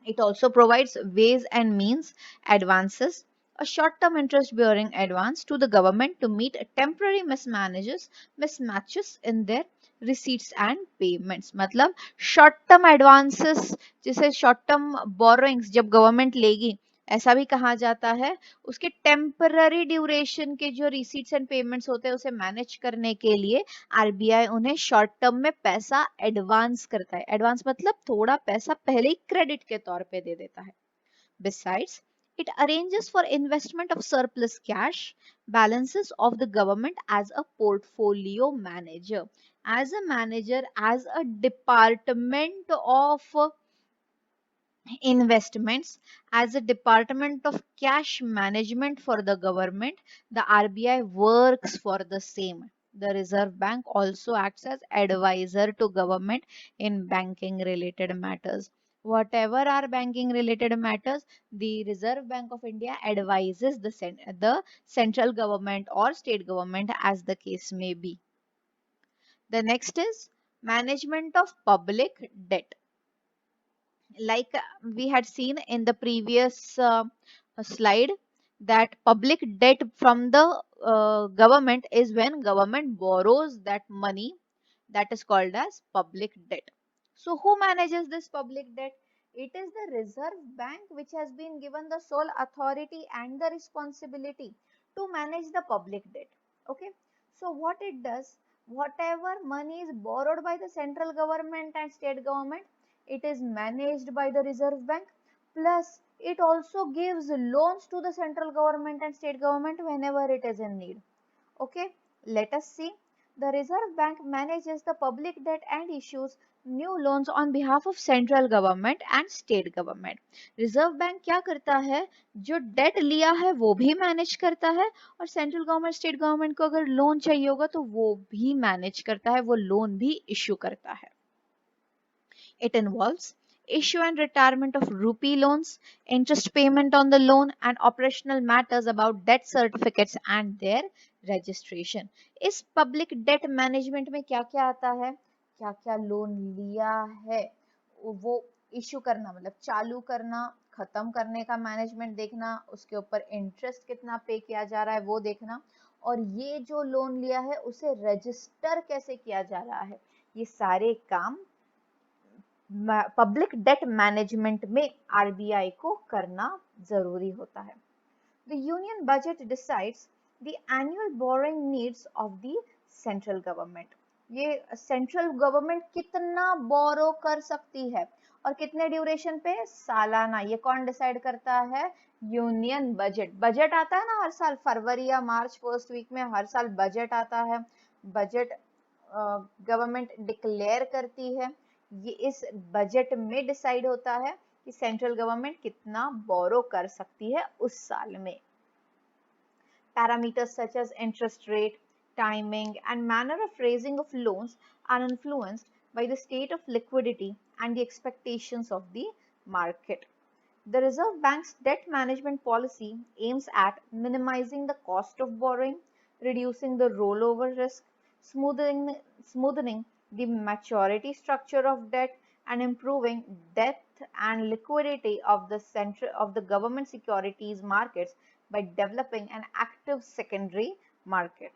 It also provides ways and means advances, a short-term interest-bearing advance to the government to meet temporary mismatches in their receipts and payments. मतलब short-term advances जिसे short-term borrowings जब government लेगी ऐसा भी कहा जाता है, उसके टेम्पररी ड्यूरेशन के जो रिसीट्स एंड पेमेंट्स होते हैं उसे मैनेज करने के लिए आरबीआई उन्हें शॉर्ट टर्म में पैसा एडवांस करता है. एडवांस मतलब थोड़ा पैसा पहले ही क्रेडिट के तौर पे दे देता है. Besides, it arranges for investment of surplus cash balances of the government as a portfolio manager. As a manager, as a department of investments, as a department of cash management for the government, the RBI works for the same. The Reserve Bank also acts as advisor to government in banking related matters. Whatever are banking related matters, the Reserve Bank of India advises the central government or state government as the case may be. The next is management of public debt. Like we had seen in the previous slide, that public debt from the government is when government borrows that money, that is called as public debt. So who manages this public debt? It is the Reserve Bank which has been given the sole authority and the responsibility to manage the public debt. Okay, so what it does, whatever money is borrowed by the central government and state government, it is managed by the Reserve Bank, plus it also gives loans to the central government and state government whenever it is in need. Okay, let us see. The Reserve Bank manages the public debt and issues new loans on behalf of central government and state government. Reserve Bank क्या करता है, जो date लिया है वो भी manage करता है, और सेंट्रल गवर्नमेंट स्टेट गवर्नमेंट को अगर लोन चाहिए होगा तो वो भी मैनेज करता है, वो लोन भी इश्यू करता है. It involves issue and retirement of rupee loans, interest payment on the loan, and operational matters about debt certificates and their registration. इस public debt management में क्या क्या आता है, क्या क्या लोन लिया है वो इश्यू करना, मतलब चालू करना, खत्म करने का मैनेजमेंट देखना, उसके ऊपर इंटरेस्ट कितना पे किया जा रहा है वो देखना, और ये जो लोन लिया है उसे रजिस्टर कैसे किया जा रहा है, ये सारे काम पब्लिक डेट मैनेजमेंट में आरबीआई को करना जरूरी होता है. The union budget decides the annual borrowing needs of the central government. ये सेंट्रल गवर्नमेंट कितना बोरो कर सकती है और कितने ड्यूरेशन पे, सालाना. ये कौन डिसाइड करता है? Union budget. बजट आता है ना हर साल, फरवरी या मार्च फर्स्ट वीक में हर साल बजट आता है. बजट गवर्नमेंट डिक्लेयर करती है, ये इस बजट में डिसाइड होता है कि सेंट्रल गवर्नमेंट कितना बोरो कर सकती है उस साल में। Parameters such as interest rate, timing, and manner of raising of loans are influenced by the state of liquidity and the expectations of the market. The Reserve Bank's debt management policy aims at minimizing the cost of borrowing, reducing the rollover risk, smoothing the maturity structure of debt, and improving depth and liquidity of the government securities markets by developing an active secondary market.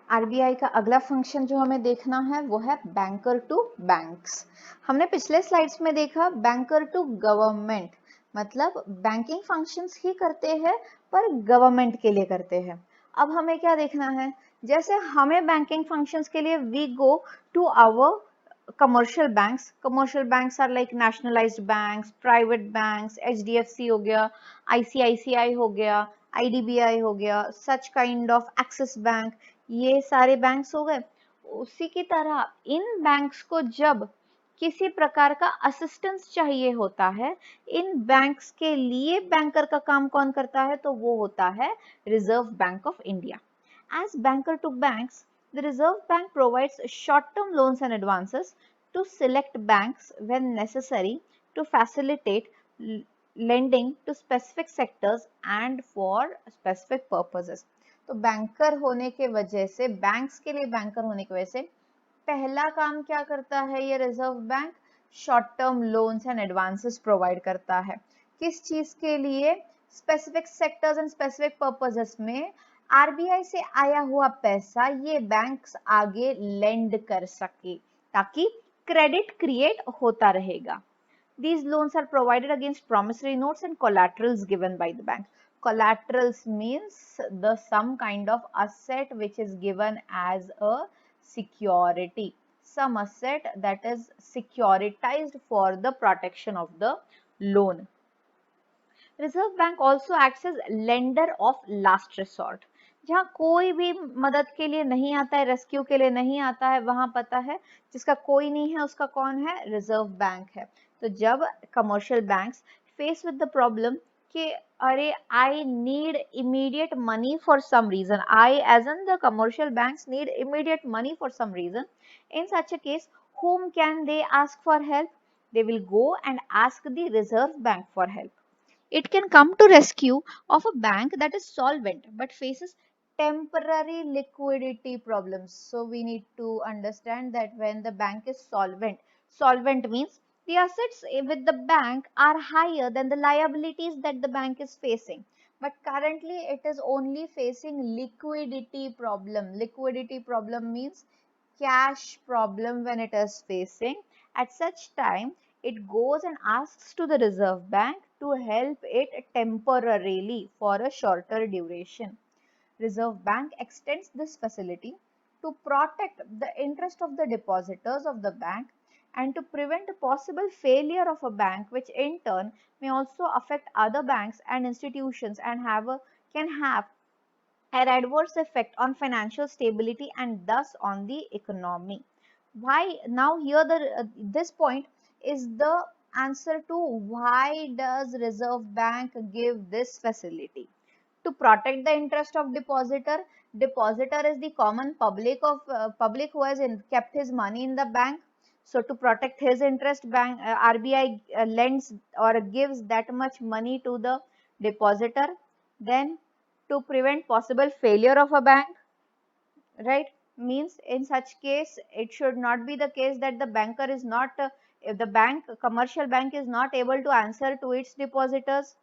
RBI का अगला function जो हमें देखना है वो है banker to banks. हमने पिछले स्लाइड्स में देखा बैंकर टू गवर्नमेंट, मतलब बैंकिंग फंक्शंस ही करते हैं पर गवर्नमेंट के लिए करते हैं। अब हमें क्या देखना है, जैसे हमें बैंकिंग फंक्शंस के लिए we go to our commercial banks are like nationalized banks, private banks, HDFC हो गया, ICICI हो गया, IDBI हो गया, such kind of Axis Bank, ये सारे बैंक्स हो गए। उसी की तरह इन बैंक्स को जब किसी प्रकार का असिस्टेंस चाहिए होता है, इन बैंक्स के लिए बैंकर का काम कौन करता है, तो वो होता है reserve bank of India. As banker to banks, the Reserve Bank provides short-term loans and advances to select banks when necessary to facilitate lending to specific sectors and for specific purposes. तो banker होने के वजह से, banks के लिए banker होने की वजह से पहला काम क्या करता है ये reserve bank, short term loans and advances provide करता है। किस चीज के लिए, specific sectors and specific purposes में आरबीआई से आया हुआ पैसा ये बैंक्स आगे लेंड कर सके ताकि क्रेडिट क्रिएट होता रहेगा। These loans are provided against promissory notes and collaterals given by the bank. Collaterals means the some kind of asset which is given as a security, some asset that is securitized for the protection of the loan. Reserve Bank also acts as lender of last resort. जहाँ कोई भी मदद के लिए नहीं आता है, rescue के लिए नहीं आता है, वहां पता है जिसका कोई नहीं है उसका कौन है, रिजर्व बैंक है। तो जब commercial banks face with the problem कि अरे I need immediate money for some reason, I as in the commercial banks need immediate money for some reason, in such a case whom can they ask for help? They will go and ask the reserve bank for help. It can come to rescue of a bank that is solvent but faces temporary liquidity problems. So we need to understand that when the bank is solvent, solvent means the assets with the bank are higher than the liabilities that the bank is facing. But currently it is only facing liquidity problem. Liquidity problem means cash problem when it is facing. At such time, it goes and asks to the Reserve Bank to help it temporarily for a shorter duration. Reserve Bank extends this facility to protect the interest of the depositors of the bank and to prevent a possible failure of a bank, which in turn may also affect other banks and institutions and can have an adverse effect on financial stability and thus on the economy. Why now here this point is the answer to why does Reserve Bank give this facility? To protect the interest of depositor. Depositor is the common public who has kept his money in the bank. So to protect his interest, bank RBI lends or gives that much money to the depositor. Then to prevent possible failure of a bank, right, means in such case it should not be the case that the banker is not if the bank commercial bank is not able to answer to its depositors,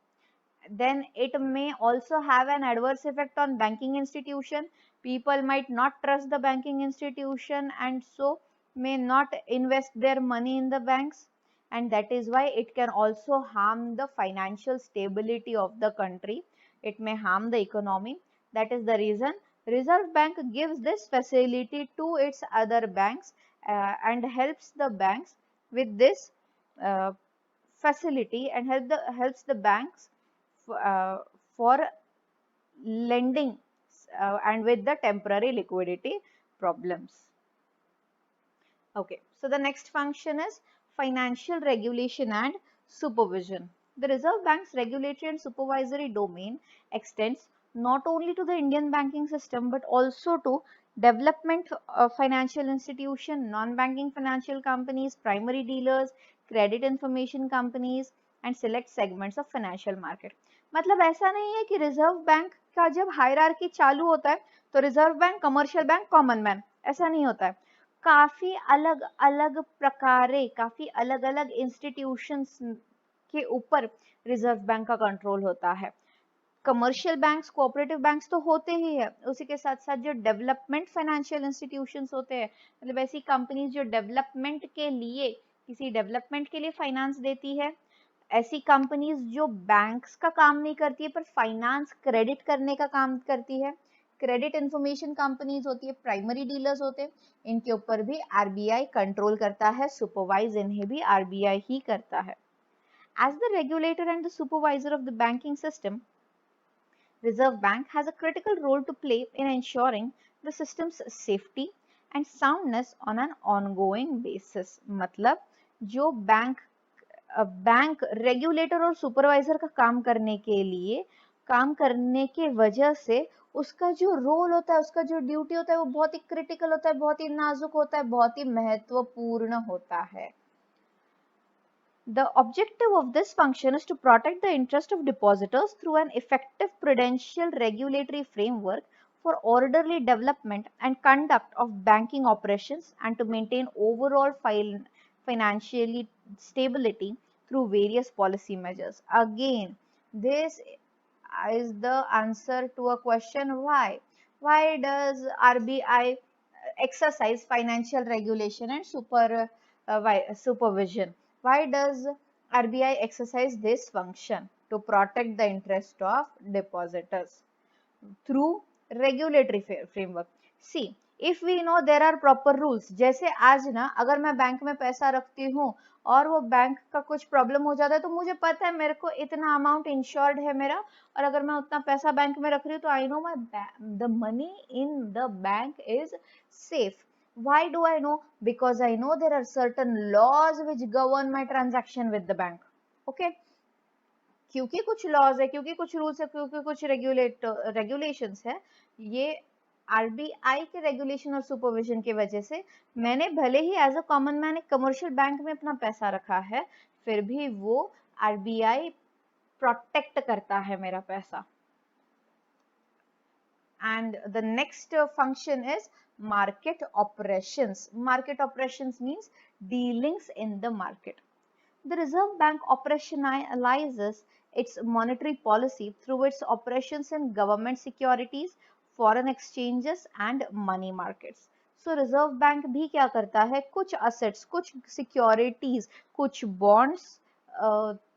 then it may also have an adverse effect on banking institution. People might not trust the banking institution and so may not invest their money in the banks, and that is why it can also harm the financial stability of the country. It may harm the economy. That is the reason Reserve Bank gives this facility to its other banks and helps the banks with this uh, facility and helps the banks uh, for lending and with the temporary liquidity problems. Okay, so the next function is financial regulation and Supervision. The Reserve Bank's regulatory and supervisory domain extends not only to the Indian banking system but also to development financial institution, non-banking financial companies, primary dealers, credit information companies and select segments of financial market. मतलब ऐसा नहीं है कि reserve bank का जब hierarchy चालू होता है तो reserve bank, commercial bank, common man, ऐसा नहीं होता है. काफी अलग अलग प्रकारे, काफी अलग अलग इंस्टीट्यूशंस के ऊपर रिजर्व बैंक का कंट्रोल होता है. कमर्शियल बैंक्स, कोऑपरेटिव बैंक्स तो होते ही है, उसी के साथ साथ जो डेवलपमेंट फाइनेंशियल इंस्टीट्यूशंस होते हैं, मतलब ऐसी कंपनीज जो डेवलपमेंट के लिए, किसी डेवलपमेंट के लिए फाइनेंस देती है, ऐसी कंपनीज जो बैंक्स का काम नहीं करती है पर फाइनेंस क्रेडिट करने का काम करती है, क्रेडिट इंफॉर्मेशन कंपनीज होती है, प्राइमरी डीलर्स होते हैं, इनके ऊपर भी आरबीआई कंट्रोल करता है, सुपरवाइज इन्हें भी आरबीआई ही करता है. As the regulator and the supervisor of the banking system, Reserve Bank has a critical role to play in ensuring the system's safety and soundness on an ongoing basis. मतलब जो bank regulator और supervisor का काम करने के लिए, काम करने के वजह से उसका जो रोल होता है, उसका जो ड्यूटी होता है वो बहुत ही क्रिटिकल होता है, बहुत ही नाजुक होता है, बहुत ही महत्वपूर्ण होता है. The objective of this function is to protect the interest of depositors through an effective prudential regulatory framework for orderly development and conduct of banking operations and to maintain overall financial stability through various policy measures. Again, this is the answer to a question why. Why does RBI exercise financial regulation and supervision? Why does RBI exercise this function? To protect the interest of depositors through regulatory framework. See, if we know there are proper rules, जैसे आज ना अगर मैं bank में पैसा रखती हूँ और वो बैंक का कुछ प्रॉब्लम हो जाता है तो मुझे पता है मेरे को इतना अमाउंट इंश्योर्ड है मेरा, और अगर मैं उतना पैसा बैंक में रख रही हूँ तो I know my the money in the bank is safe. Why do I know? Because I know there are certain laws which govern my transaction with the bank. Okay. क्योंकि कुछ लॉज है, क्योंकि कुछ रूल्स है, क्योंकि कुछ regulations है, ये आरबीआई के रेगुलेशन और सुपरविजन की वजह से मैंने भले ही एज अ कॉमन मैन एक कमर्शियल बैंक में अपना पैसा रखा है, फिर भी वो आरबीआई प्रोटेक्ट करता है मेरा पैसा. And the next function is market operations. Market operations means dealings in the market. The Reserve Bank operationalizes its monetary policy through its operations in government securities, foreign exchanges and money markets. So Reserve Bank भी क्या करता है, कुछ assets, कुछ securities, कुछ bonds,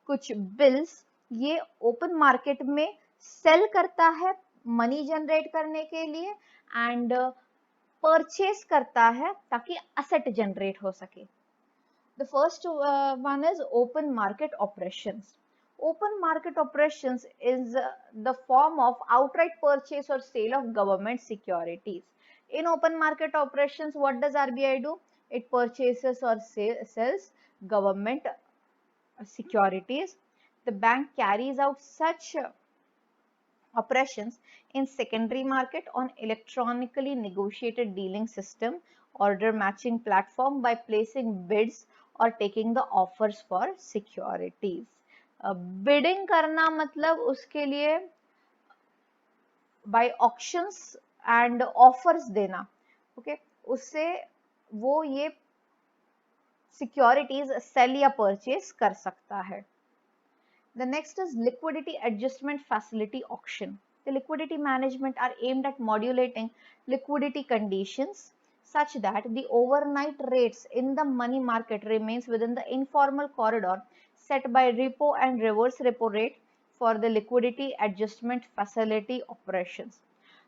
कुछ bills ये open market में sell करता है मनी जनरेट करने के लिए एंड परचेस करता है ताकि असेट जनरेट हो सके. The first one is open market operations. Open market operations is the form of outright purchase or sale of government securities. In open market operations, what does RBI do? It purchases or sells government securities. The bank carries out such operations in secondary market on electronically negotiated dealing system, order matching platform by placing bids or taking the offers for securities. Bidding करना मतलब उसके लिए by auctions and offers देना, okay? उससे वो ये securities sell या purchase कर सकता है. The next is liquidity adjustment facility auction. The liquidity management are aimed at modulating liquidity conditions such that the overnight rates in the money market remains within the informal corridor set by repo and reverse repo rate for the liquidity adjustment facility operations.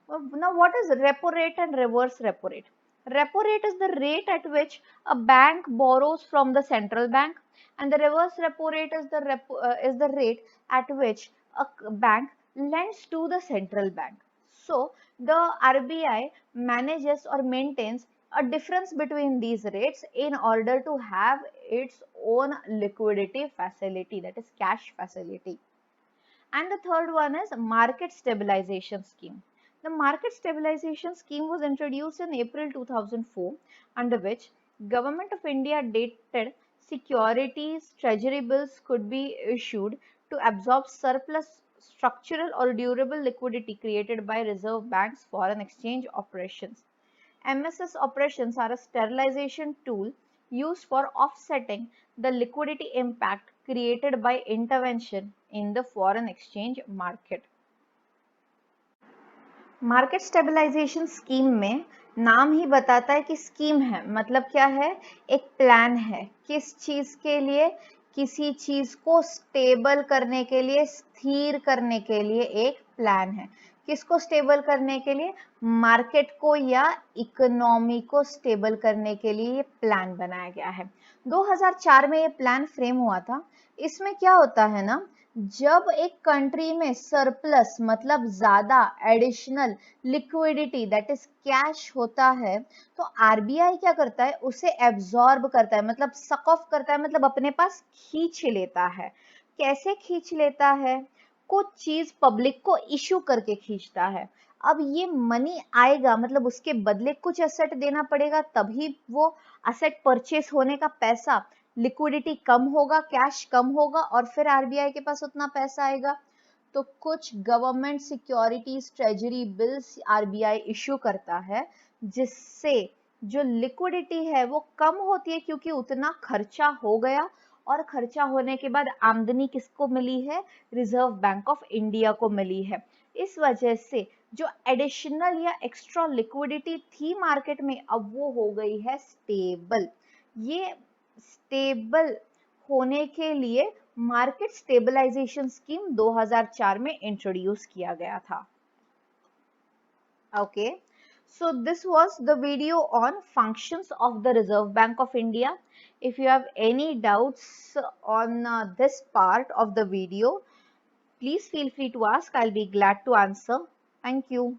Now, what is repo rate and reverse repo rate? Repo rate is the rate at which a bank borrows from the central bank, and the reverse repo rate is the rate at which a bank lends to the central bank. So the RBI manages or maintains a difference between these rates in order to have its own liquidity facility, that is cash facility. And the third one is market stabilization scheme. The market stabilization scheme was introduced in April 2004, under which Government of India dated securities, treasury bills could be issued to absorb surplus structural or durable liquidity created by Reserve Bank's foreign exchange operations. MSS operations are a sterilization tool used for offsetting the liquidity impact created by intervention in the foreign exchange market. Market stabilization scheme में नाम ही बताता है कि scheme है, मतलब क्या है, एक प्लान है, किस चीज के लिए, किसी चीज को स्टेबल करने के लिए, स्थिर करने के लिए एक प्लान है। किसको स्टेबल करने के लिए? मार्केट को या इकोनॉमी को स्टेबल करने के लिए ये प्लान बनाया गया है। 2004 में ये प्लान फ्रेम हुआ था। इसमें क्या होता है ना, जब एक कंट्री में सरप्लस मतलब ज्यादा additional liquidity that is cash होता है, तो आरबीआई क्या करता है, उसे एब्जॉर्ब करता है, मतलब सक ऑफ करता है, मतलब अपने पास खींच लेता है। कैसे खींच लेता है? कुछ चीज पब्लिक को इशू करके खींचता है। अब ये मनी आएगा, मतलब उसके बदले कुछ एसेट देना पड़ेगा, तभी वो एसेट परचेस होने का पैसा, लिक्विडिटी कम होगा, कैश कम होगा, और फिर आरबीआई के पास उतना पैसा आएगा। तो कुछ government securities, treasury bills RBI issue करता है, जिससे जो लिक्विडिटी है वो कम होती है, क्योंकि उतना खर्चा हो गया, और खर्चा होने के बाद आमदनी किसको मिली है? रिजर्व बैंक ऑफ इंडिया को मिली है। इस वजह से जो एडिशनल या एक्स्ट्रा लिक्विडिटी थी मार्केट में, अब वो हो गई है स्टेबल। ये स्टेबल होने के लिए मार्केट स्टेबलाइजेशन स्कीम 2004 में इंट्रोड्यूस किया गया था। Okay, so this was the video on functions of the Reserve Bank of India. If you have any doubts on this part of the video, please feel free to ask. I'll be glad to answer. Thank you.